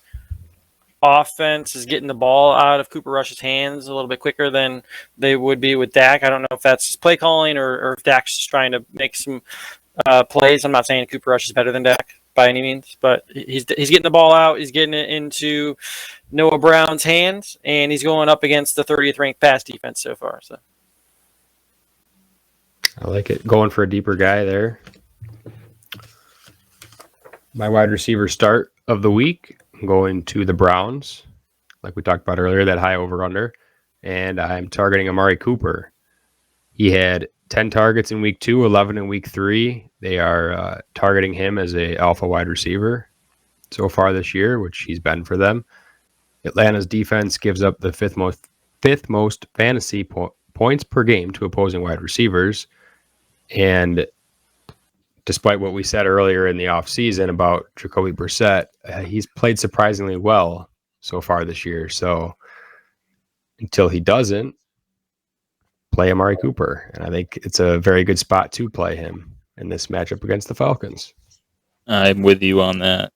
offense is getting the ball out of Cooper Rush's hands a little bit quicker than they would be with Dak. I don't know if that's his play calling or if Dak's just trying to make some plays. I'm not saying Cooper Rush is better than Dak by any means, but he's getting the ball out. He's getting it into Noah Brown's hands, and he's going up against the 30th ranked pass defense so far. So I like it. Going for a deeper guy there. My wide receiver start of the week, I'm going to the Browns, like we talked about earlier, that high over-under, and I'm targeting Amari Cooper. He had 10 targets in week 2, 11 in week 3. They are targeting him as a alpha wide receiver so far this year, which he's been for them. Atlanta's defense gives up the fifth most fantasy points per game to opposing wide receivers, and despite what we said earlier in the offseason about Jacoby Brissett, he's played surprisingly well so far this year. So until he doesn't, play Amari Cooper. And I think it's a very good spot to play him in this matchup against the Falcons. I'm with you on that.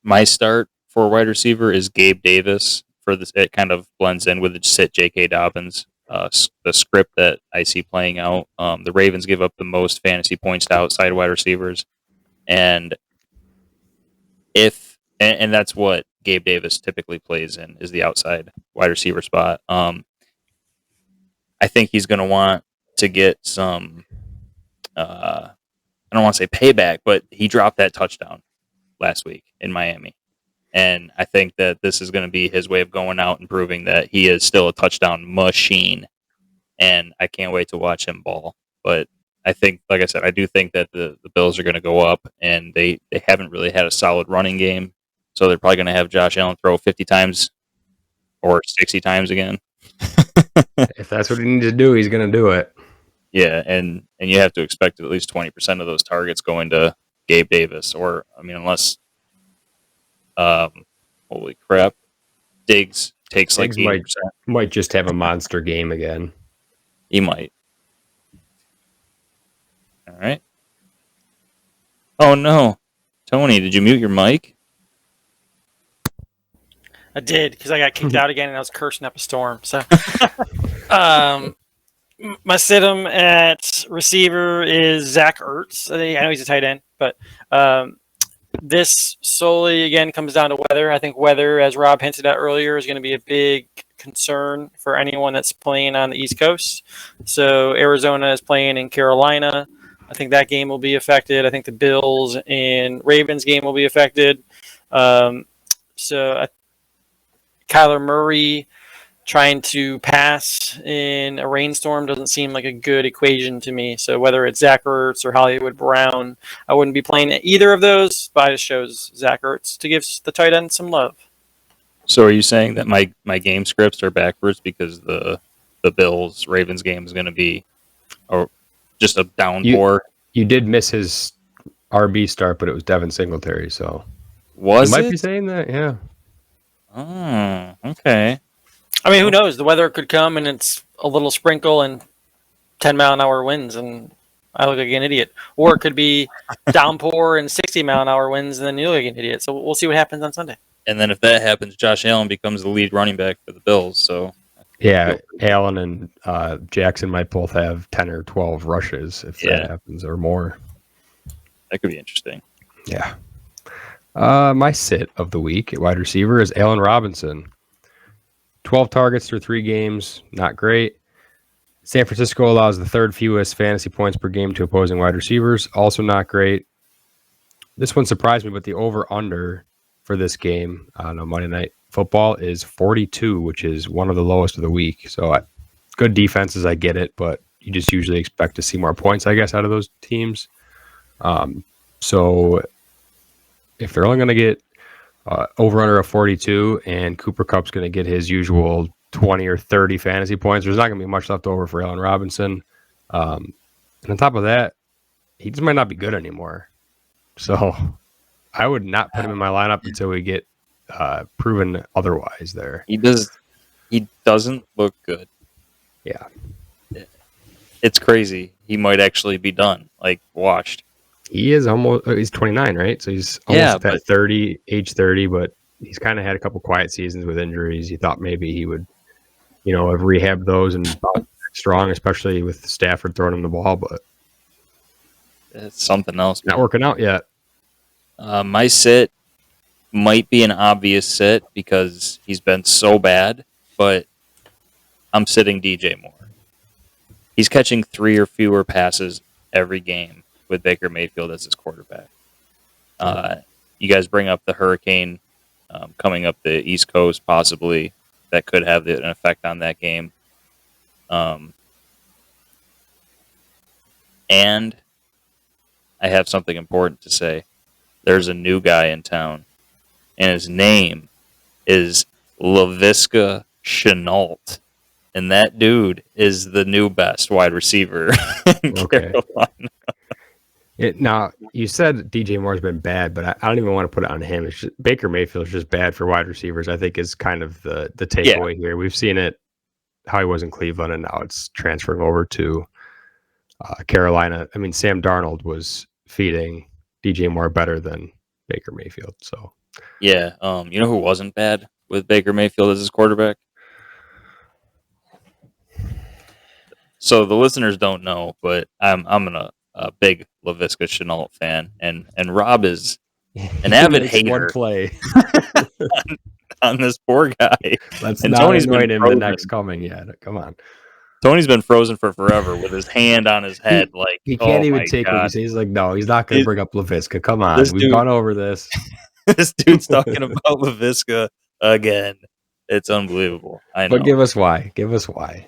My start for wide receiver is Gabe Davis. For this, it kind of blends in with the sit J.K. Dobbins. The script that I see playing out. The Ravens give up the most fantasy points to outside wide receivers, and that's what Gabe Davis typically plays in, is the outside wide receiver spot. I think he's going to want to get some. I don't want to say payback, but he dropped that touchdown last week in Miami. And I think that this is going to be his way of going out and proving that he is still a touchdown machine. And I can't wait to watch him ball. But I think, like I said, I do think that the Bills are going to go up, and they haven't really had a solid running game. So they're probably going to have Josh Allen throw 50 times or 60 times again. If that's what he needs to do, he's going to do it. Yeah, and you have to expect at least 20% of those targets going to Gabe Davis. Or, I mean, unless... holy crap! Diggs takes like 80%. Might just have a monster game again. He might. All right. Oh no, Tony, did you mute your mic? I did, because I got kicked out again and I was cursing up a storm. So, my sit-em at receiver is Zach Ertz. I know he's a tight end, but this solely, again, comes down to weather. I think weather, as Rob hinted at earlier, is going to be a big concern for anyone that's playing on the East Coast. So Arizona is playing in Carolina. I think that game will be affected. I think the Bills and Ravens game will be affected. Kyler Murray trying to pass in a rainstorm doesn't seem like a good equation to me. So whether it's Zach Ertz or Hollywood Brown, I wouldn't be playing either of those, but I just chose Zach Ertz to give the tight end some love. So are you saying that my game scripts are backwards because the Bills Ravens game is going to be just a downpour? You did miss his RB start, but it was Devin Singletary. So you might be saying that, yeah. Oh, okay. I mean, who knows? The weather could come and it's a little sprinkle and 10-mile-an-hour winds, and I look like an idiot. Or it could be downpour and 60-mile-an-hour winds, and then you look like an idiot. So we'll see what happens on Sunday. And then if that happens, Josh Allen becomes the lead running back for the Bills. So yeah, Allen and Jackson might both have 10 or 12 rushes if that happens, or more. That could be interesting. Yeah. My sit of the week at wide receiver is Allen Robinson. 12 targets through 3 games, not great. San Francisco allows the third fewest fantasy points per game to opposing wide receivers, also not great. This one surprised me, but the over-under for this game on Monday Night Football is 42, which is one of the lowest of the week. So good defenses, I get it, but you just usually expect to see more points, I guess, out of those teams. So if they're only going to get over-under of 42, and Cooper Kupp's going to get his usual 20 or 30 fantasy points, there's not going to be much left over for Allen Robinson. And on top of that, he just might not be good anymore. So I would not put him in my lineup until we get proven otherwise there. He doesn't look good. Yeah. It's crazy. He might actually be done, like washed. He is almost, he's 29, right? So he's almost at that age 30, but he's kind of had a couple quiet seasons with injuries. You thought maybe he would, have rehabbed those and bounce back strong, especially with Stafford throwing him the ball, but it's something else. Not working out yet. My sit might be an obvious sit because he's been so bad, but I'm sitting DJ Moore. He's catching 3 or fewer passes every game with Baker Mayfield as his quarterback. You guys bring up the hurricane coming up the East Coast, possibly. That could have an effect on that game. And I have something important to say. There's a new guy in town, and his name is Laviska Shenault. And that dude is the new best wide receiver in Carolina. Now, you said DJ Moore's been bad, but I don't even want to put it on him. It's just, Baker Mayfield's just bad for wide receivers, I think, is kind of the takeaway here. We've seen it, how he was in Cleveland, and now it's transferring over to Carolina. I mean, Sam Darnold was feeding DJ Moore better than Baker Mayfield. So, yeah, you know who wasn't bad with Baker Mayfield as his quarterback? So the listeners don't know, but I'm a big Laviska Shenault fan, and Rob is an avid hater one play. on this poor guy. Let's and not Tony's anoint him frozen. the next coming yet. Come on. Tony's been frozen for forever with his hand on his head. He can't even take what he says. He's like, no, he's not going to bring up Laviska. Come on. We've gone over this. This dude's talking about Laviska again. It's unbelievable. I know. But give us why. Give us why.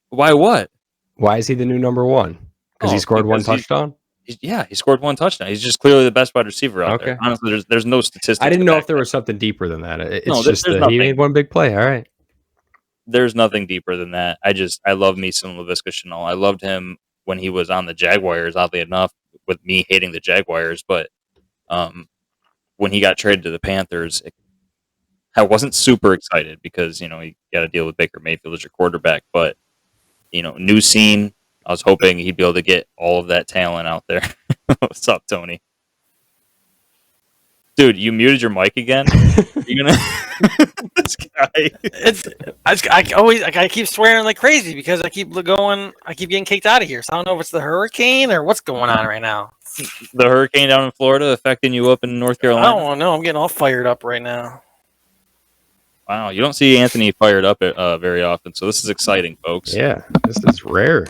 Why what? Why is he the new number one? Because he scored one touchdown? He scored one touchdown. He's just clearly the best wide receiver out there. Honestly, there's no statistics. I didn't know if there was something deeper than that. It's just that he made one big play. All right. There's nothing deeper than that. I love me some Laviska Shenault. I loved him when he was on the Jaguars, oddly enough, with me hating the Jaguars. But when he got traded to the Panthers, I wasn't super excited because, you got to deal with Baker Mayfield as your quarterback. But, new scene. I was hoping he'd be able to get all of that talent out there. What's up, Tony? Dude, you muted your mic again? You gonna this guy? I keep swearing like crazy because I keep getting kicked out of here. So I don't know if it's the hurricane or what's going on right now. The hurricane down in Florida affecting you up in North Carolina? I don't know. I'm getting all fired up right now. Wow, you don't see Anthony fired up very often, so this is exciting, folks. Yeah, this is rare.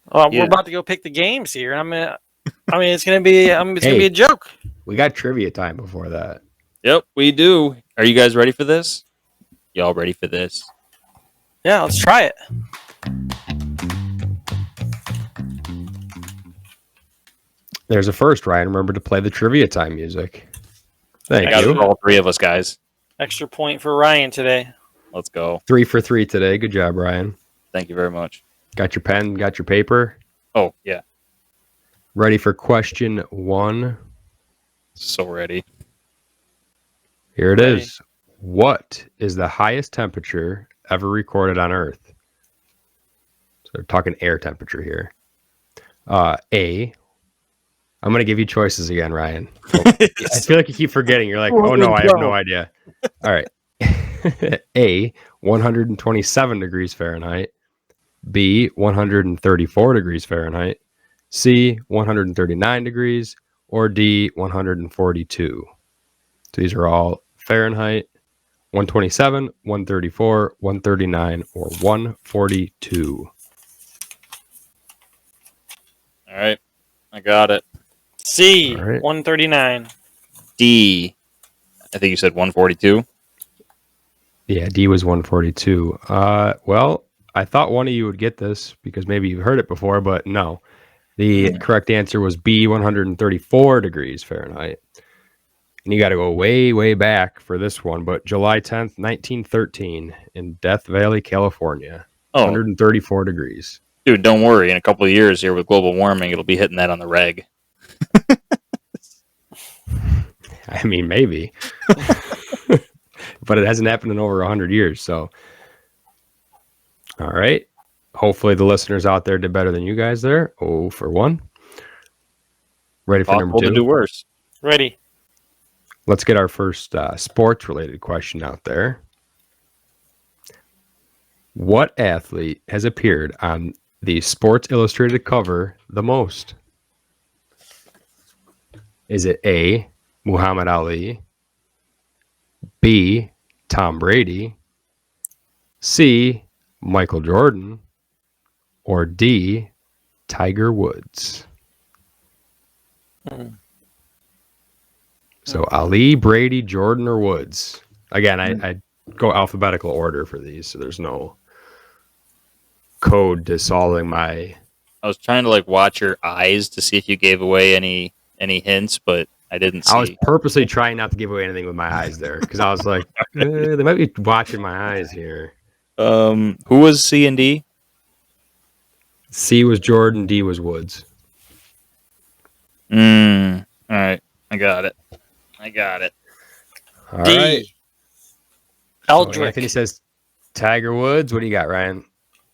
We're about to go pick the games here. It's gonna be a joke. We got trivia time before that. Yep, we do. Are you guys ready for this? Y'all ready for this? Yeah, let's try it. There's a first, Ryan. Remember to play the trivia time music. Thank you. For all 3 of us, guys. Extra point for Ryan today. Let's go. 3 for 3 today. Good job, Ryan. Thank you very much. Got your pen? Got your paper? Oh, yeah. Ready for question 1? So ready. Here it is. What is the highest temperature ever recorded on Earth? So we're talking air temperature here. A. I'm going to give you choices again, Ryan. I feel like you keep forgetting. You're like, oh, no, I have no idea. All right. A, 127 degrees Fahrenheit. B, 134 degrees Fahrenheit. C, 139 degrees. Or D, 142. So these are all Fahrenheit. 127, 134, 139, or 142. All right. I got it. C, right. 139. D, I think you said 142. Yeah, D was 142. Well, I thought one of you would get this because maybe you've heard it before, but no. The correct answer was B, 134 degrees Fahrenheit. And you got to go way, way back for this one, but July 10th, 1913 in Death Valley, California. 134 degrees. Dude, don't worry. In a couple of years here with global warming, it'll be hitting that on the reg. I mean, maybe. But it hasn't happened in over 100 years, so. All right. Hopefully the listeners out there did better than you guys there. 0 for 1. Ready for number 2? To do worse. Ready. let's get our first sports-related question out there. What athlete has appeared on the Sports Illustrated cover the most? Is it A, Muhammad Ali, B, Tom Brady, C, Michael Jordan, or D, Tiger Woods? So Ali, Brady, Jordan, or Woods? Again, I go alphabetical order for these, so there's no code to solving my... I was trying to like watch your eyes to see if you gave away any hints, but I didn't see. I was purposely trying not to give away anything with my eyes there because I was like, they might be watching my eyes here. Who was C and D? C was Jordan, D was Woods. All right, I got it. All D. right. Eldrick. So Anthony says Tiger Woods. What do you got, Ryan?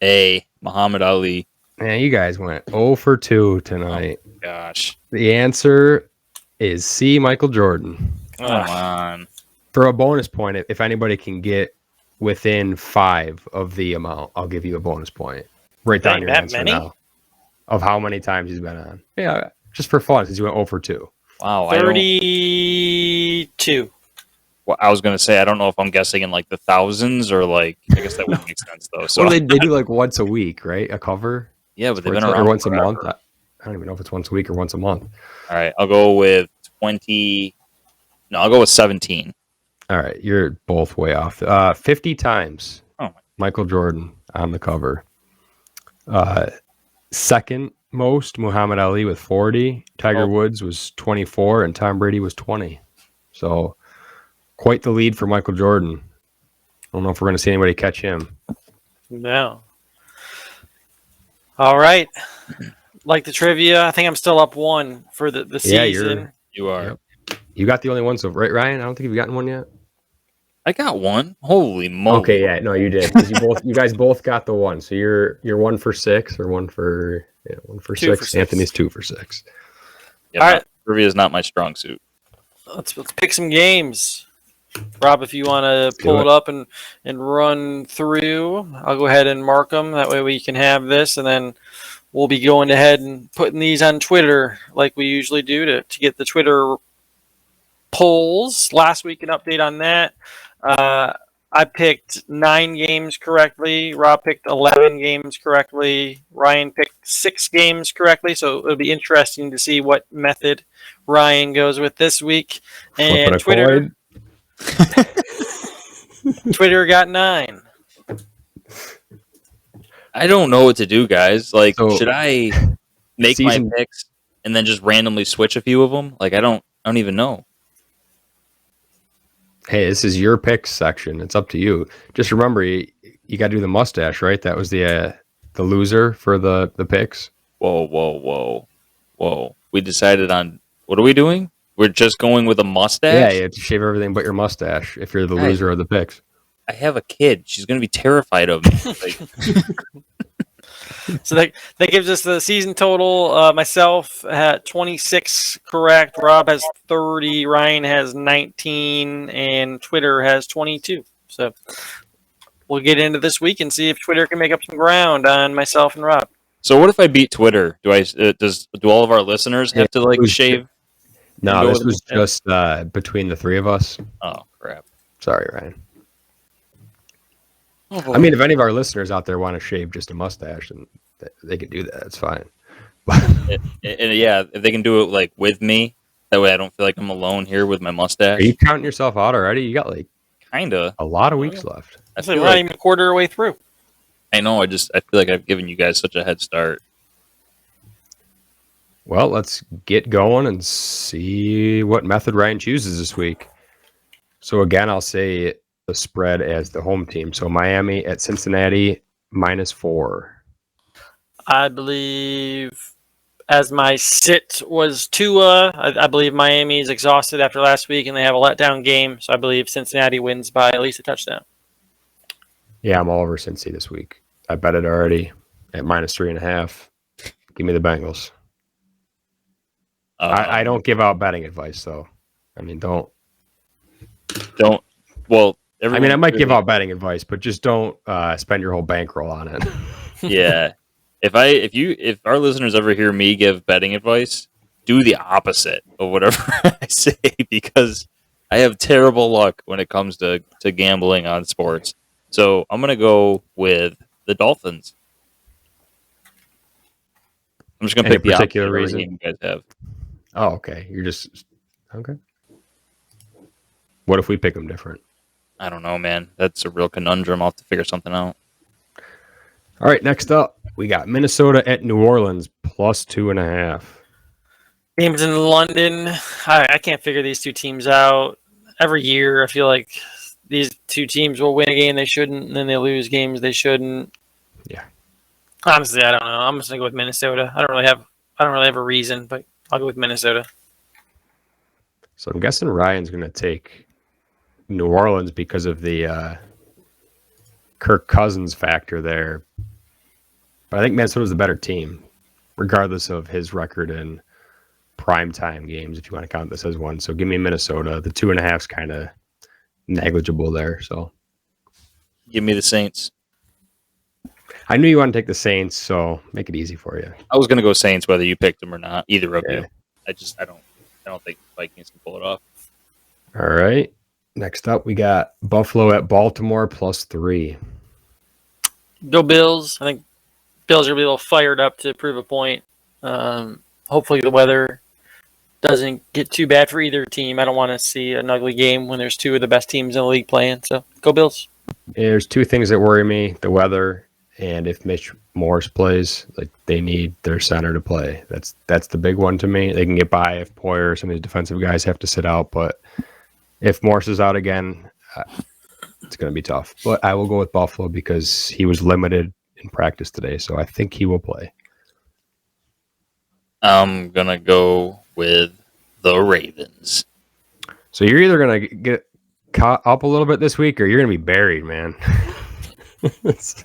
A, Muhammad Ali. Man, you guys went 0 for 2 tonight. Oh, gosh. The answer is C, Michael Jordan. Come on. For a bonus point, if anybody can get within 5 of the amount, I'll give you a bonus point. Write down your answer now of how many times he's been on. Yeah, just for fun, since you went 0 for 2. Wow. 32. Well, I was going to say, I don't know if I'm guessing in like the thousands or like, I guess that wouldn't make sense though. So well, they do like once a week, right? A cover? Yeah, but they've been or around once forever. a month. I don't even know if it's once a week or once a month. All right, I'll go with 20. No, I'll go with 17. All right, you're both way off. 50 times. Oh my. Michael Jordan on the cover. Second most, Muhammad Ali with 40. Tiger Woods was 24, and Tom Brady was 20. So quite the lead for Michael Jordan. I don't know if we're going to see anybody catch him. No. All right. Like the trivia, I think I'm still up 1 for the season. You are. Yep. You got the only one, so right, Ryan? I don't think you've gotten one yet. I got one. Holy moly! Okay, yeah, no, you did. 'Cause you guys both got the one. So you're 1 for 6 or 1 for 1 for 2 6. for 6. Anthony's 2 for 6. Yeah, All right. Trivia is not my strong suit. Let's pick some games. Rob, if you want to pull it up and run through, I'll go ahead and mark them. That way we can have this, and then we'll be going ahead and putting these on Twitter like we usually do to get the Twitter polls. Last week, an update on that. I picked 9 games correctly. Rob picked 11 games correctly. Ryan picked 6 games correctly. So it'll be interesting to see what method Ryan goes with this week. And Twitter got 9. I don't know what to do, guys. Like, So, should I make my picks and then just randomly switch a few of them? Like, I don't even know. Hey, this is your picks section. It's up to you. Just remember, you got to do the mustache, right? That was the loser for the picks. Whoa. We decided on, what are we doing? We're just going with a mustache? Yeah, you have to shave everything but your mustache if you're the loser of the picks. I have a kid. She's going to be terrified of me. Like, So that gives us the season total. Myself had 26 correct. Rob has 30. Ryan has 19. And Twitter has 22. So we'll get into this week and see if Twitter can make up some ground on myself and Rob. so what if I beat Twitter? Do all of our listeners have to like shave? No, this was just between the 3 of us. Oh, crap. Sorry, Ryan. I mean, if any of our listeners out there want to shave just a mustache, and they can do that. It's fine. And yeah, if they can do it like with me, that way I don't feel like I'm alone here with my mustache. Are you counting yourself out already? You got like Kinda. a lot of weeks left. I We're feel not like, even a quarter of the way through. I know. I feel like I've given you guys such a head start. Well, let's get going and see what method Ryan chooses this week. So again, I'll say the spread as the home team. So Miami at Cincinnati -4. I believe as my sit was Tua. I believe Miami is exhausted after last week and they have a letdown game. So I believe Cincinnati wins by at least a touchdown. Yeah, I'm all over Cincy this week. I bet it already at -3.5. Give me the Bengals. I don't give out betting advice, though. I mean, don't don't. Well, I mean, I might give out betting advice, but just don't spend your whole bankroll on it. Yeah. If our listeners ever hear me give betting advice, do the opposite of whatever I say, because I have terrible luck when it comes to gambling on sports. So I'm gonna go with the Dolphins. I'm just gonna Any pick the particular opposite of reason? everything you guys have. Oh, okay. You're just okay. What if we pick them different? I don't know, man. That's a real conundrum. I'll have to figure something out. All right, next up, we got Minnesota at New Orleans plus 2.5. Games in London. I can't figure these two teams out. Every year, I feel like these two teams will win a game they shouldn't, and then they lose games they shouldn't. Yeah. Honestly, I don't know. I'm just gonna go with Minnesota. I don't really have a reason, but I'll go with Minnesota. So I'm guessing Ryan's going to take New Orleans because of the Kirk Cousins factor there. But I think Minnesota's the better team, regardless of his record in primetime games, if you want to count this as one. So give me Minnesota. The 2.5 is kind of negligible there. So Give me the Saints. I knew you wanted to take the Saints, so make it easy for you. I was gonna go Saints whether you picked them or not. Either of Yeah. you. I don't think Vikings can pull it off. All right. Next up, we got Buffalo at Baltimore plus 3. Go Bills. I think Bills are gonna be a little fired up to prove a point. Hopefully the weather doesn't get too bad for either team. I don't want to see an ugly game when there's two of the best teams in the league playing. So go Bills. There's two things that worry me: the weather, and if Mitch Morse plays, like they need their center to play. That's the big one to me. They can get by if Poyer or some of these defensive guys have to sit out, but if Morse is out again, it's going to be tough. But I will go with Buffalo because he was limited in practice today, so I think he will play. I'm gonna go with the Ravens. So you're either going to get caught up a little bit this week, or you're going to be buried, man.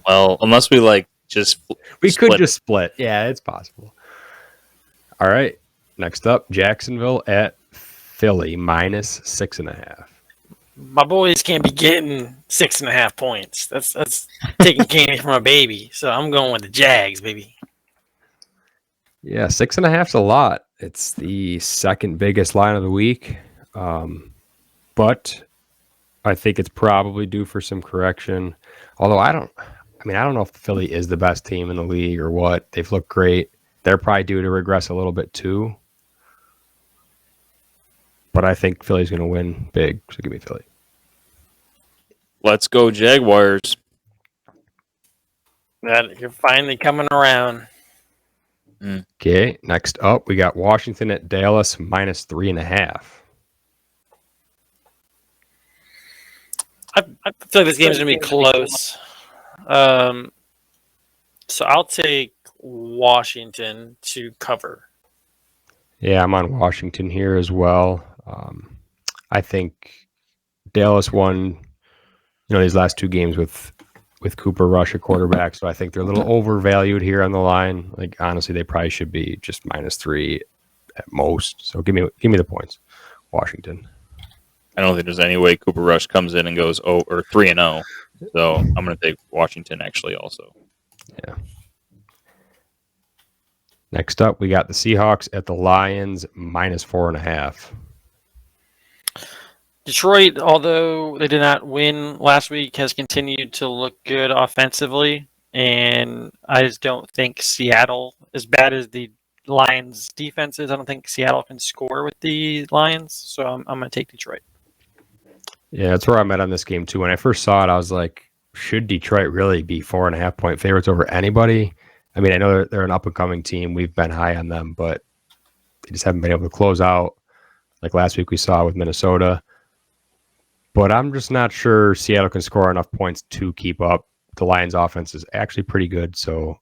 Well, unless we just We could split. just split. Yeah, it's possible. All right. Next up, Jacksonville at Philly minus 6.5. My boys can't be getting 6.5 points. That's taking candy from a baby. So I'm going with the Jags, baby. Yeah, 6.5 is a lot. It's the second biggest line of the week. But I think it's probably due for some correction. Although I don't know if Philly is the best team in the league or what. They've looked great. They're probably due to regress a little bit too. But I think Philly's going to win big. So give me Philly. Let's go Jaguars. You're finally coming around. Okay, next up, we got Washington at Dallas minus 3.5. I feel like this game's going to be close. So I'll take Washington to cover. Yeah, I'm on Washington here as well. I think Dallas won, these last two games with Cooper Rush at quarterback, so I think they're a little overvalued here on the line. Like honestly, they probably should be just -3 at most. So give me the points, Washington. I don't think there's any way Cooper Rush comes in and goes 3-0. So I'm going to take Washington actually also. Yeah. Next up, we got the Seahawks at the Lions minus 4.5. Detroit, although they did not win last week, has continued to look good offensively. And I just don't think Seattle, as bad as the Lions' defense is, I don't think Seattle can score with the Lions. So I'm going to take Detroit. Yeah, that's where I'm at on this game too. When I first saw it, I was like, should Detroit really be 4.5 point favorites over anybody? I mean, I know they're an up-and-coming team. We've been high on them, but they just haven't been able to close out like last week we saw with Minnesota. But I'm just not sure Seattle can score enough points to keep up. The Lions' offense is actually pretty good, so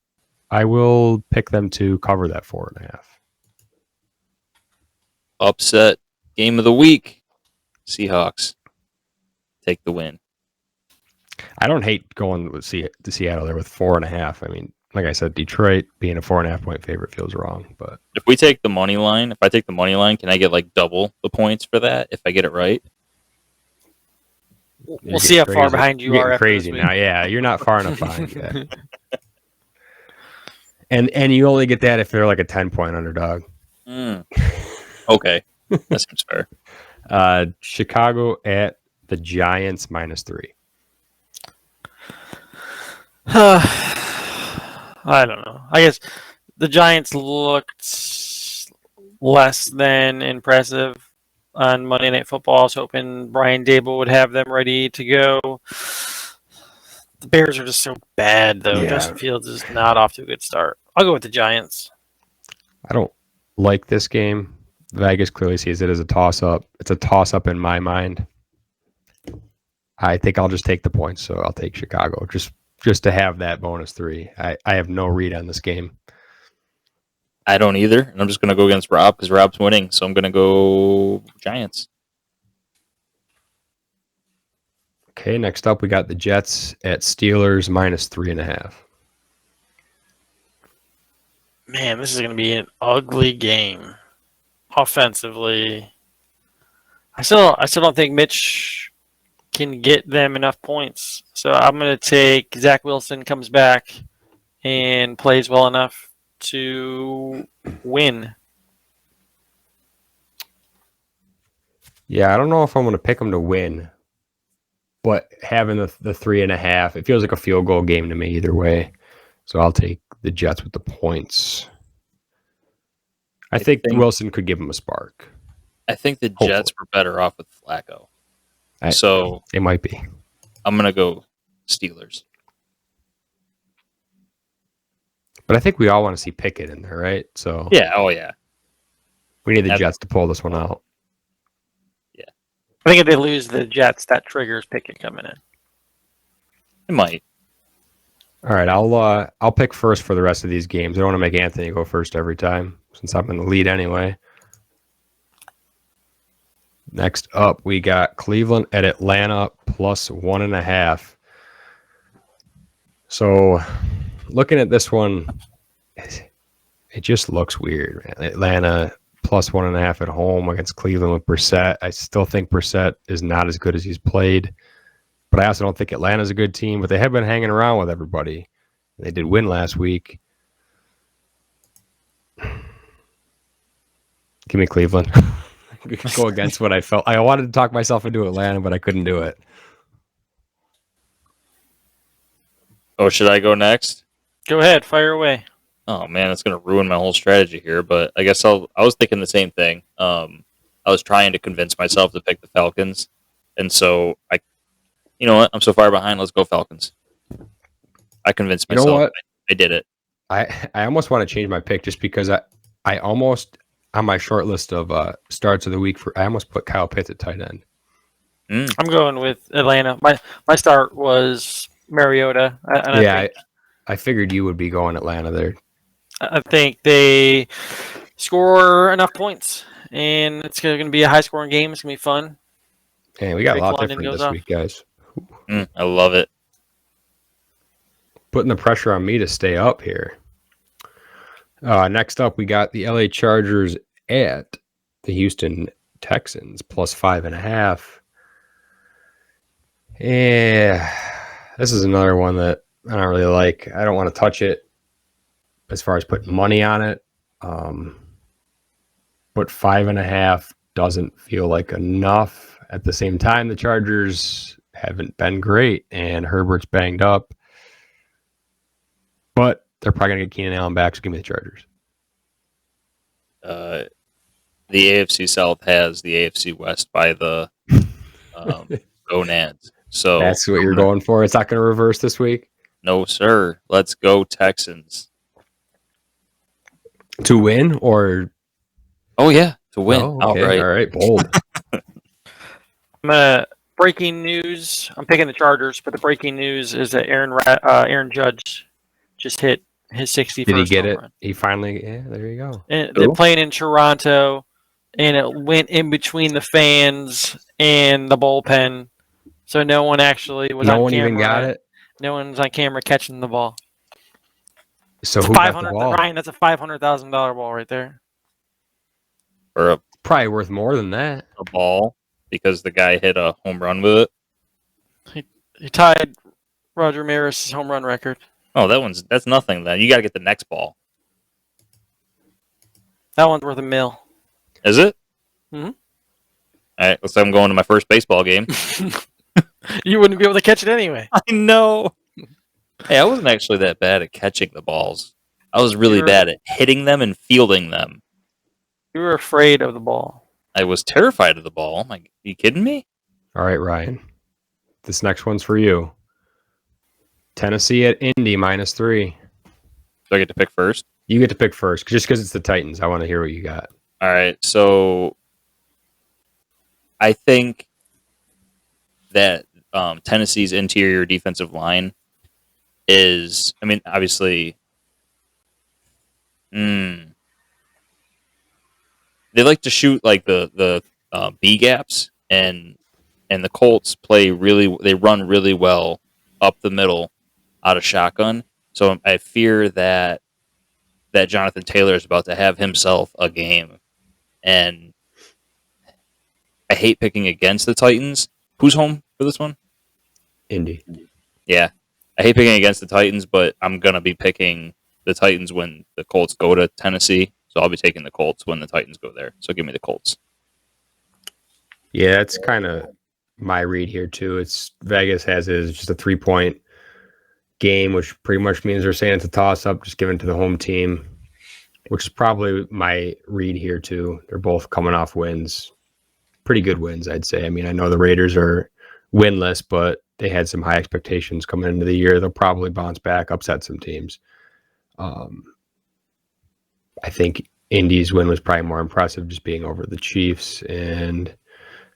I will pick them to cover that 4.5. Upset game of the week. Seahawks take the win. I don't hate going with to Seattle there with 4.5. I mean, like I said, Detroit being a 4.5 point favorite feels wrong. But if I take the money line, can I get double the points for that if I get it right? We'll see how far crazy. behind you You're are getting after crazy this now. Yeah, you're not far enough behind yet. And you only get that if they're like a 10-point underdog. Okay, that seems fair. Chicago at the Giants -3. I don't know. I guess the Giants looked less than impressive on Monday Night Football. I was hoping Brian Dable would have them ready to go. The Bears are just so bad, though. Yeah. Justin Fields is not off to a good start. I'll go with the Giants. I don't like this game. Vegas clearly sees it as a toss-up. It's a toss-up in my mind. I think I'll just take the points, so I'll take Chicago just to have that -3. I have no read on this game. I don't either, and I'm just going to go against Rob because Rob's winning, so I'm going to go Giants. Okay, next up we got the Jets at Steelers -3.5. Man, this is going to be an ugly game. Offensively, I still don't think Mitch can get them enough points. So I'm going to take Zach Wilson comes back and plays well enough to win. Yeah, I don't know if I'm going to pick them to win, but having the 3.5, it feels like a field goal game to me either way. So I'll take the Jets with the points. I think Wilson could give them a spark. I think the Jets were better off with Flacco. So it might be. I'm going to go Steelers. But I think we all want to see Pickett in there, right? So yeah, oh yeah. We need the Jets to pull this one out. Yeah. I think if they lose the Jets, that triggers Pickett coming in. It might. All right, I'll pick first for the rest of these games. I don't want to make Anthony go first every time since I'm in the lead anyway. Next up, we got Cleveland at Atlanta +1.5. So, looking at this one, it just looks weird, man. Atlanta +1.5 at home against Cleveland with Brissett. I still think Brissett is not as good as he's played, but I also don't think Atlanta's a good team. But they have been hanging around with everybody. They did win last week. Give me Cleveland. Go against what I felt. I wanted to talk myself into Atlanta, but I couldn't do it. Oh, should I go next? Go ahead, fire away. Oh man, it's going to ruin my whole strategy here. But I guess I was thinking the same thing. I was trying to convince myself to pick the Falcons, and so you know what? I'm so far behind. Let's go Falcons. I convinced myself. You know what? I did it. I almost want to change my pick just because I almost on my short list of starts of the week I almost put Kyle Pitts at tight end. I'm going with Atlanta. My start was Mariota. I figured you would be going Atlanta there. I think they score enough points, and it's going to be a high-scoring game. It's going to be fun. Hey, we got Drake a lot London different goes this off. week, guys. I love it. Putting the pressure on me to stay up here. Next up, we got the LA Chargers at the Houston Texans +5.5. Yeah, this is another one that I don't really like. I don't want to touch it as far as putting money on it. But 5.5 doesn't feel like enough. At the same time, the Chargers haven't been great, and Herbert's banged up. But they're probably going to get Keenan Allen back, so give me the Chargers. The AFC South has the AFC West by the gonads. So that's what you're going for? It's not going to reverse this week? No, sir. Let's go Texans. To win or? Oh, yeah. To win. Oh, okay. All right. Bold. Breaking news. I'm picking the Chargers, but the breaking news is that Aaron Judge just hit his 61st. Did he get it? Run. He finally. Yeah, there you go. And they're playing in Toronto, and it went in between the fans and the bullpen, so no one actually was. No on one camera. even got it. No one's on camera catching the ball. So who got the ball? Ryan, that's a $500,000 ball right there. Or probably worth more than that. A ball because the guy hit a home run with it. He tied Roger Maris' home run record. Oh, that's nothing then. You got to get the next ball. That one's worth $1 million. Is it? Mhm. All right, looks like I'm going to my first baseball game. You wouldn't be able to catch it anyway. I know. Hey, I wasn't actually that bad at catching the balls. I was really bad at hitting them and fielding them. You were afraid of the ball. I was terrified of the ball. Are you kidding me? All right, Ryan. This next one's for you. Tennessee at Indy -3. Do I get to pick first? You get to pick first, just because it's the Titans. I want to hear what you got. All right, so I think that Tennessee's interior defensive line is, obviously, they like to shoot like the B gaps, and the Colts they run really well up the middle out of shotgun. So I fear that Jonathan Taylor is about to have himself a game, and I hate picking against the Titans. Who's home for this one? Indy. Yeah, I hate picking against the Titans, but I'm gonna be picking the Titans when the Colts go to Tennessee. So I'll be taking the Colts when the Titans go there. So give me the Colts. Yeah, it's kind of my read here too. It's Vegas has it as just a 3-point game, which pretty much means they're saying it's a toss-up, just given to the home team, which is probably my read here too. They're both coming off wins, pretty good wins, I'd say. I know the Raiders are winless, but they had some high expectations coming into the year. They'll probably bounce back, upset some teams. I think Indy's win was probably more impressive, just being over the Chiefs, and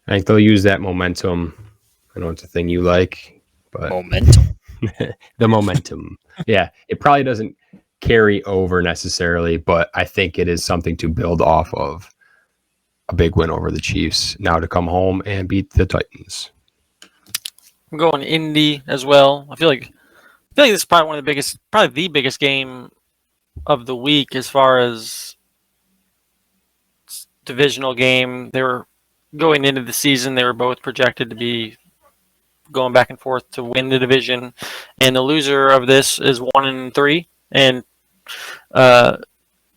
I think they'll use that momentum. I know it's a thing you like, but Momentum. the momentum. Yeah, it probably doesn't carry over necessarily, but I think it is something to build off of. A big win over the Chiefs now to come home and beat the Titans. I'm going Indy as well. I feel like this is probably the biggest game of the week as far as divisional game. They were going into the season. They were both projected to be going back and forth to win the division, and the loser of this is 1-3 and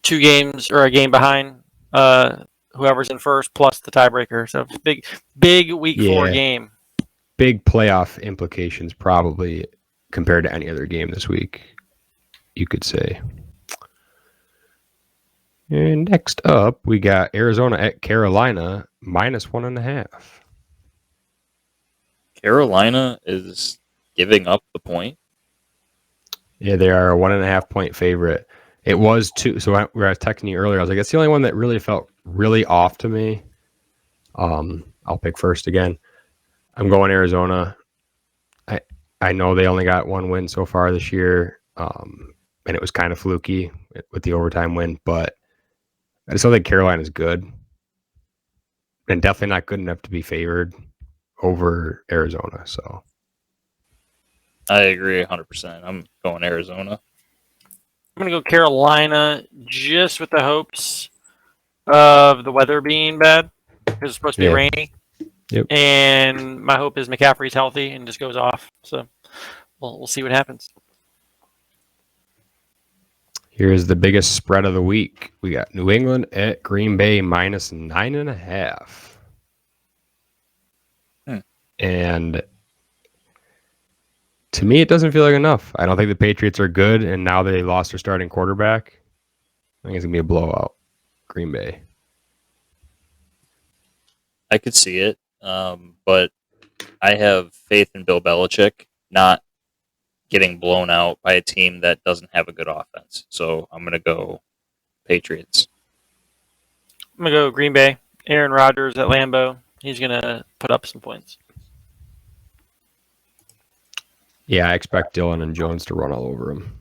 2 games or a game behind whoever's in first plus the tiebreaker. So big week 4 game. Big playoff implications probably compared to any other game this week, you could say. And next up, we got Arizona at Carolina -1.5. Carolina is giving up the point. Yeah, they are a 1.5 point favorite. It was 2. So I was texting you earlier. I was like, that's the only one that really felt really off to me. I'll pick first again. I'm going Arizona. I know they only got 1 win so far this year, and it was kind of fluky with the overtime win, but I still think Carolina's good and definitely not good enough to be favored over Arizona. So I agree 100%. I'm going Arizona. I'm going to go Carolina just with the hopes of the weather being bad because it's supposed to be rainy. Yep. And my hope is McCaffrey's healthy and just goes off. So we'll see what happens. Here's the biggest spread of the week. We got New England at Green Bay -9.5. And to me, it doesn't feel like enough. I don't think the Patriots are good, and now they lost their starting quarterback. I think it's going to be a blowout. Green Bay. I could see it, but I have faith in Bill Belichick not getting blown out by a team that doesn't have a good offense. So I'm going to go Patriots. I'm going to go Green Bay. Aaron Rodgers at Lambeau. He's going to put up some points. Yeah, I expect Dillon and Jones to run all over him.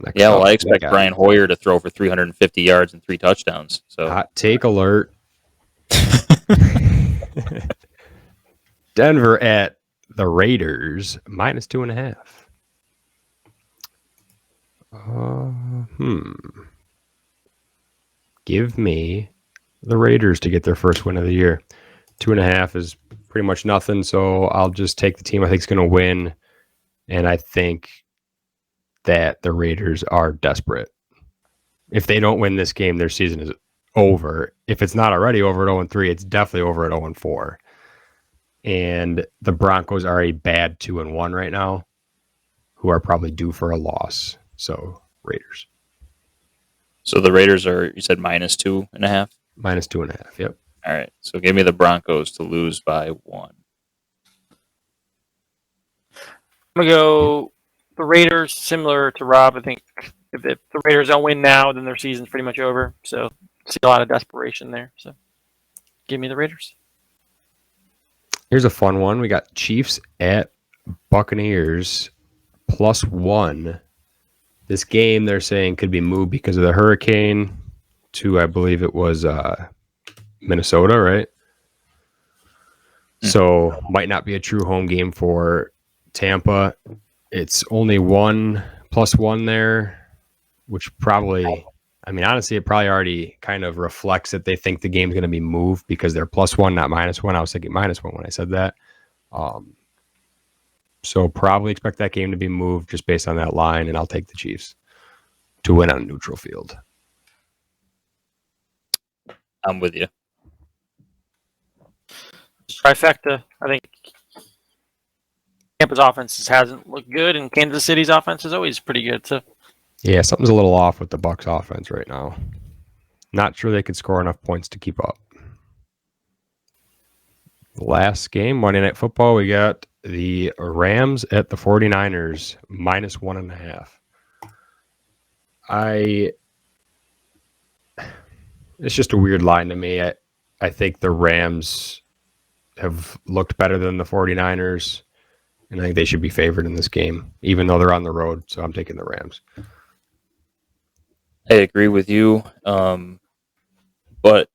I expect Brian Hoyer to throw for 350 yards and 3 touchdowns. So hot take alert. Denver at the Raiders -2.5. Give me the Raiders to get their first win of the year. 2.5 is pretty much nothing. So I'll just take the team I think is going to win. And I think that the Raiders are desperate. If they don't win this game, their season is over. If it's not already over at 0-3, it's definitely over at 0-4. And the Broncos are a bad 2-1 right now, who are probably due for a loss. So Raiders. So the Raiders are, you said -2.5? -2.5, yep. All right. So give me the Broncos to lose by 1. I'm going to go the Raiders, similar to Rob. I think if the Raiders don't win now, then their season's pretty much over. So see a lot of desperation there. So give me the Raiders. Here's a fun one. We got Chiefs at Buccaneers +1. This game, they're saying, could be moved because of the hurricane to, I believe it was Minnesota, right? So might not be a true home game for Tampa. It's only +1 there, which probably, I mean, honestly, it probably already kind of reflects that they think the game's going to be moved because they're +1, not -1. I was thinking -1 when I said that. So probably expect that game to be moved just based on that line, and I'll take the Chiefs to win on a neutral field. I'm with you. Trifecta. I think Tampa's offense hasn't looked good, and Kansas City's offense is always pretty good. So Yeah, something's a little off with the Bucs offense right now. Not sure they could score enough points to keep up. Last game, Monday Night Football, we got the Rams at the 49ers, -1.5. It's just a weird line to me. I think the Rams have looked better than the 49ers, and I think they should be favored in this game, even though they're on the road. So I'm taking the Rams. I agree with you, but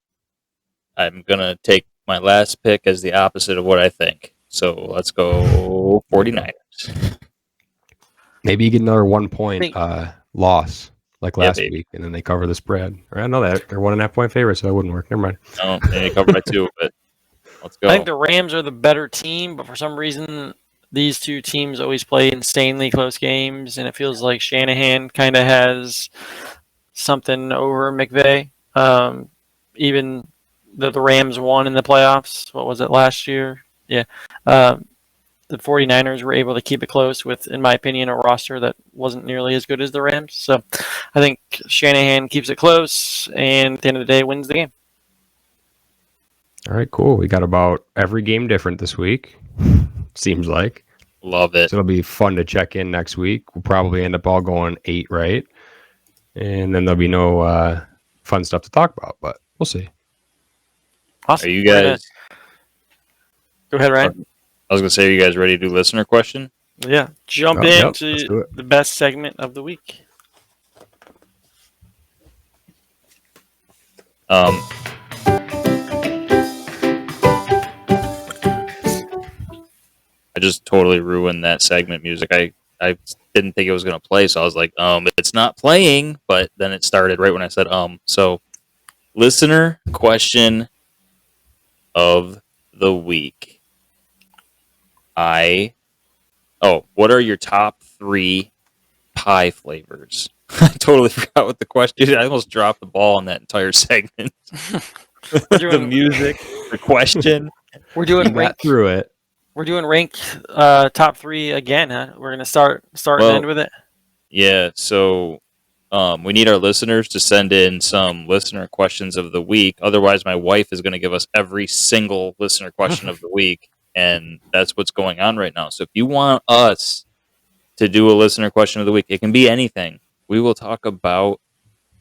I'm going to take my last pick as the opposite of what I think. So let's go 49ers. Maybe you get another 1 point loss like last baby. week, and then they cover the spread. Or I know that they're 1.5 point favorites, so that wouldn't work. Never mind. No, they cover by 2, but let's go. I think the Rams are the better team, but for some reason, these two teams always play insanely close games, and it feels like Shanahan kind of has something over McVay. Even though the Rams won in the playoffs, what was it, last year? Yeah. The 49ers were able to keep it close with, in my opinion, a roster that wasn't nearly as good as the Rams. So I think Shanahan keeps it close, and at the end of the day, wins the game. All right, cool. We got about every game different this week, seems like. Love it. So it'll be fun to check in next week. We'll probably end up all going 8 right, and then there'll be no fun stuff to talk about, but we'll see. Awesome. Are you guys... Go ahead, Ryan. I was going to say, are you guys ready to do listener question? Yeah. Jump into the best segment of the week. I just totally ruined that segment music. I didn't think it was going to play, so I was like, it's not playing, but then it started right when I said, So, listener question of the week. What are your top 3 pie flavors? I totally forgot what the question is. I almost dropped the ball on that entire segment. The music, the question. We're doing rank through it. We're doing rank top 3 again, huh? We're gonna start and end with it. Yeah. So we need our listeners to send in some listener questions of the week. Otherwise, my wife is going to give us every single listener question of the week, and that's what's going on right now. So if you want us to do a listener question of the week, it can be anything. We will talk about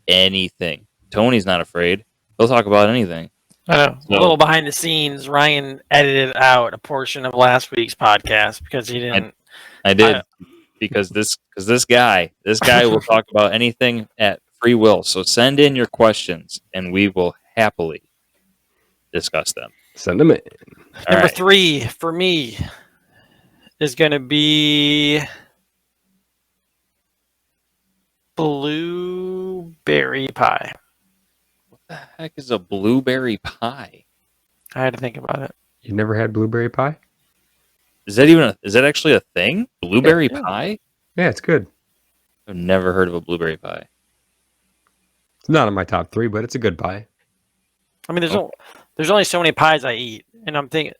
anything. Tony's not afraid. He'll talk about anything. I know. A little behind the scenes, Ryan edited out a portion of last week's podcast because he didn't. I did because this guy will talk about anything at free will. So send in your questions, and we will happily discuss them. Send them in. Number 3 for me is going to be blueberry pie. What the heck is a blueberry pie? I had to think about it. You never had blueberry pie? Is that actually a thing? Blueberry pie? Yeah, it's good. I've never heard of a blueberry pie. It's not in my top 3, but it's a good pie. I mean, there's only so many pies I eat, and I'm thinking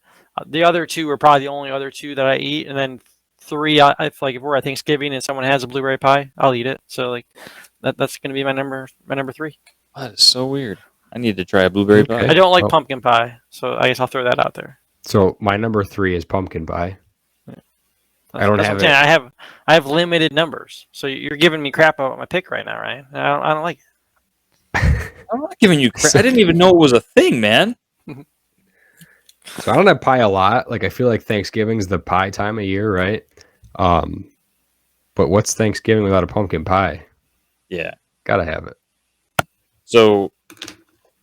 the other 2 are probably the only other 2 that I eat, and then 3, I feel like if we're at Thanksgiving and someone has a blueberry pie, I'll eat it. So like that's going to be my number 3. That is so weird. I need to try a blueberry pie. I don't like pumpkin pie, so I guess I'll throw that out there. So my number 3 is pumpkin pie. I don't have it. I have limited numbers, so you're giving me crap about my pick right now, right? I don't like it. I'm not giving you crap. I didn't even know it was a thing, man. So I don't have pie a lot. Like I feel like Thanksgiving's the pie time of year, right? But what's Thanksgiving without a pumpkin pie? Yeah. Gotta have it. So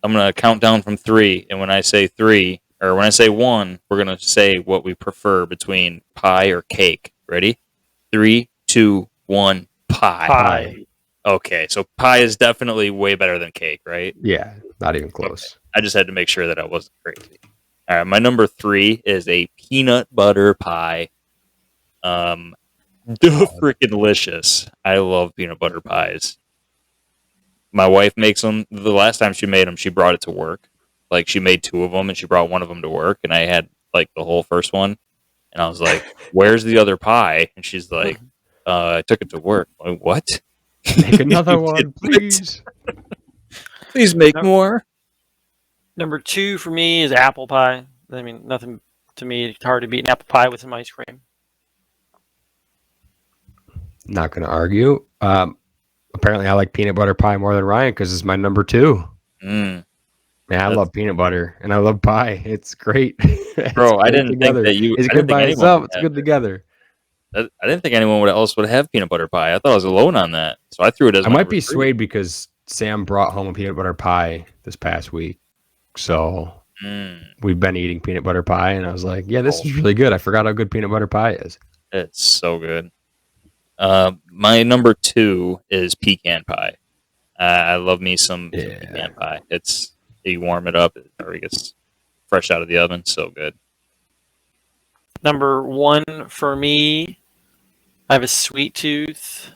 I'm gonna count down from 3, and when I say 3, or when I say 1, we're gonna say what we prefer between pie or cake. Ready? 3, 2, 1. Pie. Okay, so pie is definitely way better than cake, right? Yeah, not even close. Okay. I just had to make sure that I wasn't crazy. All right, my number 3 is a peanut butter pie. Freaking delicious. I love peanut butter pies. My wife makes them. The last time she made them, she brought it to work. Like she made 2 of them, and she brought one of them to work, and I had like the whole first one, and I was like, "Where's the other pie?" And she's like, "I took it to work." I'm like, what? Make another one, please. Please make more. Number 2 for me is apple pie. I mean, nothing to me. It's hard to beat an apple pie with some ice cream. Not gonna argue. Apparently, I like peanut butter pie more than Ryan because it's my number 2. Man, I love peanut butter and I love pie. It's great. Bro, I didn't think that you. It's good by itself. It's good together. I didn't think anyone else would have peanut butter pie. I thought I was alone on that, so I threw it as. I might be swayed because Sam brought home a peanut butter pie this past week, so we've been eating peanut butter pie, and I was like, "Yeah, this is really good." I forgot how good peanut butter pie is. It's so good. My number 2 is pecan pie. I love me some pecan pie. You warm it up, or it gets fresh out of the oven. So good. Number 1 for me, I have a sweet tooth.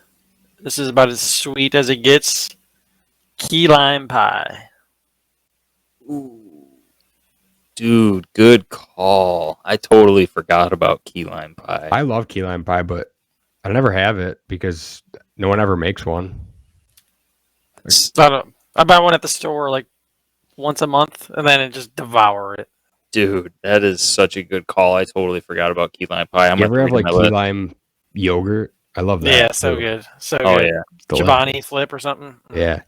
This is about as sweet as it gets. Key lime pie. Ooh. Dude, good call. I totally forgot about key lime pie. I love key lime pie, but I never have it because no one ever makes one. I buy one at the store like once a month, and then I just devour it. Dude, that is such a good call. I totally forgot about key lime pie. You ever have like key lime yogurt? I love that. Yeah, so good. So good. Yeah. Chobani flip or something. Yeah.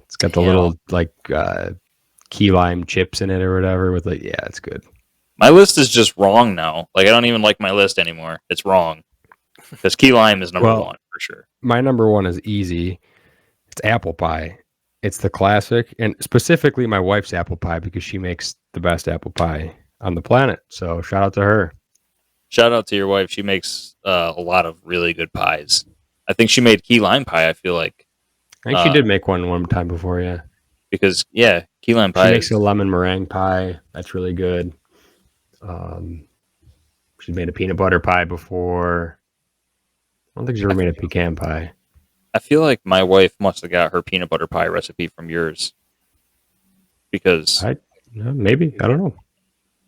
It's got the little like key lime chips in it or whatever with like, yeah, it's good. My list is just wrong now. Like I don't even like my list anymore. It's wrong. Because key lime is number 1 for sure. My number 1 is easy. It's apple pie. It's the classic, and specifically my wife's apple pie because she makes the best apple pie on the planet. So shout out to her. Shout out to your wife. She makes a lot of really good pies. I think she made key lime pie. I feel like. I think she did make one time before, yeah. Because key lime pie. She makes a lemon meringue pie. That's really good. She's made a peanut butter pie before. I don't think she's ever made a pecan pie. I feel like my wife must have got her peanut butter pie recipe from yours. Because maybe. I don't know.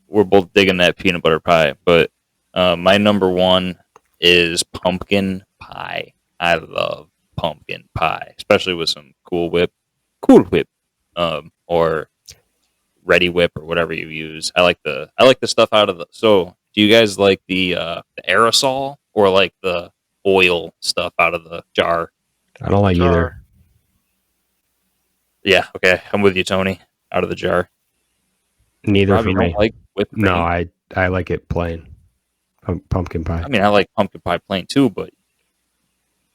We're both digging that peanut butter pie. But my number 1 is pumpkin pie. I love pumpkin pie, especially with some Cool Whip, or Ready Whip or whatever you use. I like the stuff out of the. So, do you guys like the aerosol or like the oil stuff out of the jar? I don't like either. Yeah, okay, I'm with you, Tony. Out of the jar. Neither Rob, for you me. Don't like whipped cream? No, I like it plain. Pumpkin pie. I mean, I like pumpkin pie plain too, but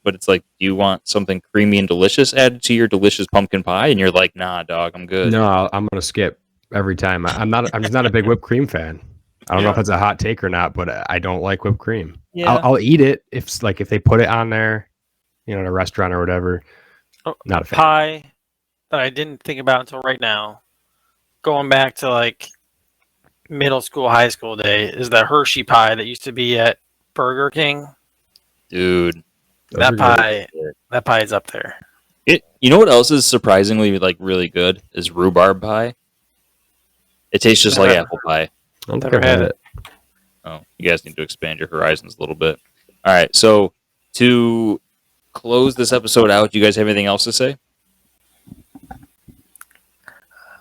it's like, do you want something creamy and delicious added to your delicious pumpkin pie? And you're like, nah, dog, I'm good. No, I'm gonna skip every time. I'm just not a big whipped cream fan. I don't know if it's a hot take or not, but I don't like whipped cream. Yeah. I'll eat it if they put it on there, at a restaurant or whatever. Not a fan. Pie that I didn't think about until right now. Going back to like middle school, high school day is the Hershey pie that used to be at Burger King. Dude. That pie is up there. You know what else is surprisingly like really good is rhubarb pie. It tastes just like apple pie. I don't think Never I've had had it. it. Oh, you guys need to expand your horizons a little bit. All right, so to close this episode out, do you guys have anything else to say?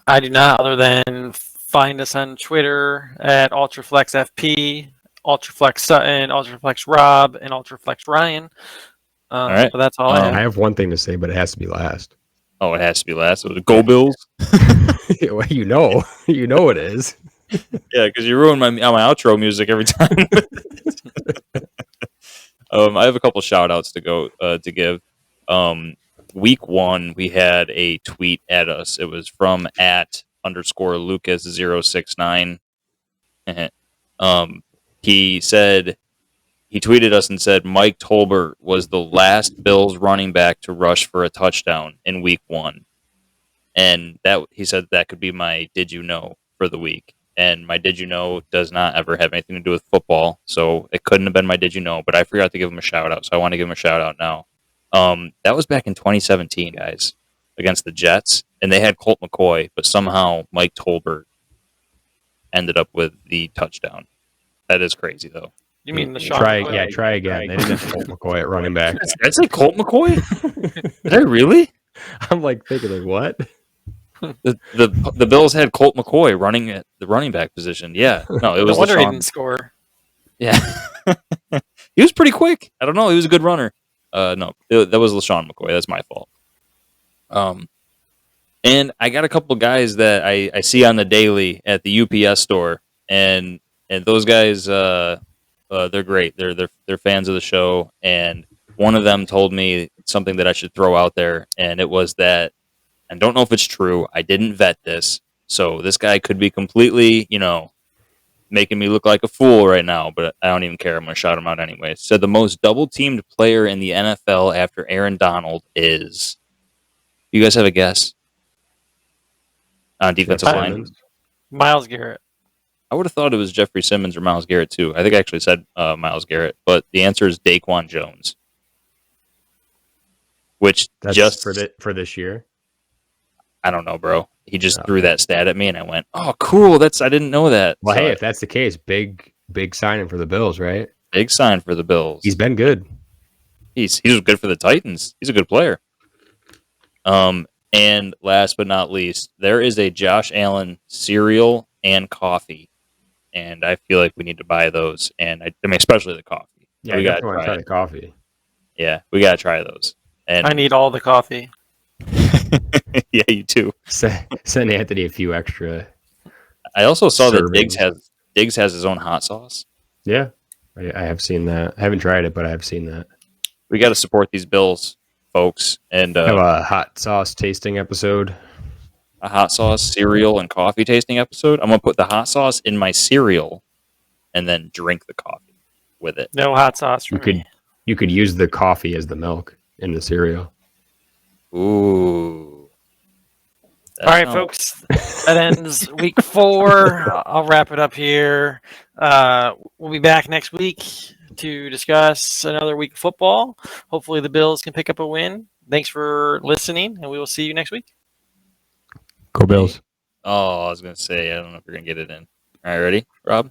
I do not, other than find us on Twitter at Ultraflex FP, Ultraflex Sutton, Ultraflex Rob, and Ultraflex Ryan. All right. But that's all I I have. have one thing to say, but it has to be last. Oh, it has to be last. So go Bills. Well, you know it is. Yeah, because you ruin my outro music every time. I have a couple shout outs to give. Week 1, we had a tweet at us. It was from @_Lucas069. He tweeted us and said Mike Tolbert was the last Bills running back to rush for a touchdown in week 1. And that he said that could be my did you know for the week. And my did you know does not ever have anything to do with football, so it couldn't have been my did you know, but I forgot to give him a shout out, so I want to give him a shout out now. That was back in 2017, guys, against the Jets, and they had Colt McCoy, but somehow Mike Tolbert ended up with the touchdown. That is crazy, though. You mean the Sean Try McCoy? again. They didn't have Colt McCoy at running back. Did I say Colt McCoy? Did I really? I'm like thinking, like, what? The Bills had Colt McCoy running at the running back position. Yeah, no, it was No wonder he LaShawn. didn't score. Yeah, he was pretty quick. I don't know. He was a good runner. No, that was LaShawn McCoy. That's my fault. And I got a couple guys that I see on the daily at the UPS store, and those guys, they're great. They're fans of the show, and one of them told me something that I should throw out there, and it was that I don't know if it's true. I didn't vet this, so this guy could be completely, making me look like a fool right now, but I don't even care. I'm going to shout him out anyway. Said the most double-teamed player in the NFL after Aaron Donald is... You guys have a guess? On defensive line? Myles Garrett. I would have thought it was Jeffrey Simmons or Myles Garrett, too. I think I actually said Myles Garrett, but the answer is Daquan Jones. Which That's just... for this year? I don't know, bro. He just threw that stat at me, and I went, "Oh, cool! I didn't know that." Well, So hey, if that's the case, big signing for the Bills, right? big sign for the Bills. He's been good. He was good for the Titans. He's a good player. And last but not least, there is a Josh Allen cereal and coffee, and I feel like we need to buy those. And I mean, especially the coffee. Yeah, we I gotta definitely want to try the coffee. Yeah, we gotta try those. And I need all the coffee. yeah, you too. Send Anthony a few extra. I also saw that servings. Diggs has his own hot sauce. Yeah, I have seen that. I haven't tried it, but I have seen that. We got to support these Bills, folks, and I have a hot sauce tasting episode. a hot sauce, cereal, and coffee tasting episode. I'm gonna put the hot sauce in my cereal, and then drink the coffee with it. No hot sauce for me. You could use the coffee as the milk in the cereal. Ooh. All right, folks. That ends week 4. I'll wrap it up here. We'll be back next week to discuss another week of football. Hopefully the Bills can pick up a win. Thanks for listening, and we will see you next week. Go Bills. Oh, I was going to say, I don't know if you're going to get it in. All right, ready, Rob?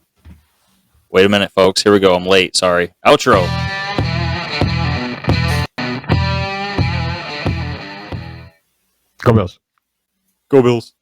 Wait a minute, folks. Here we go. I'm late. Sorry. Outro. Go Bills. Go Bills.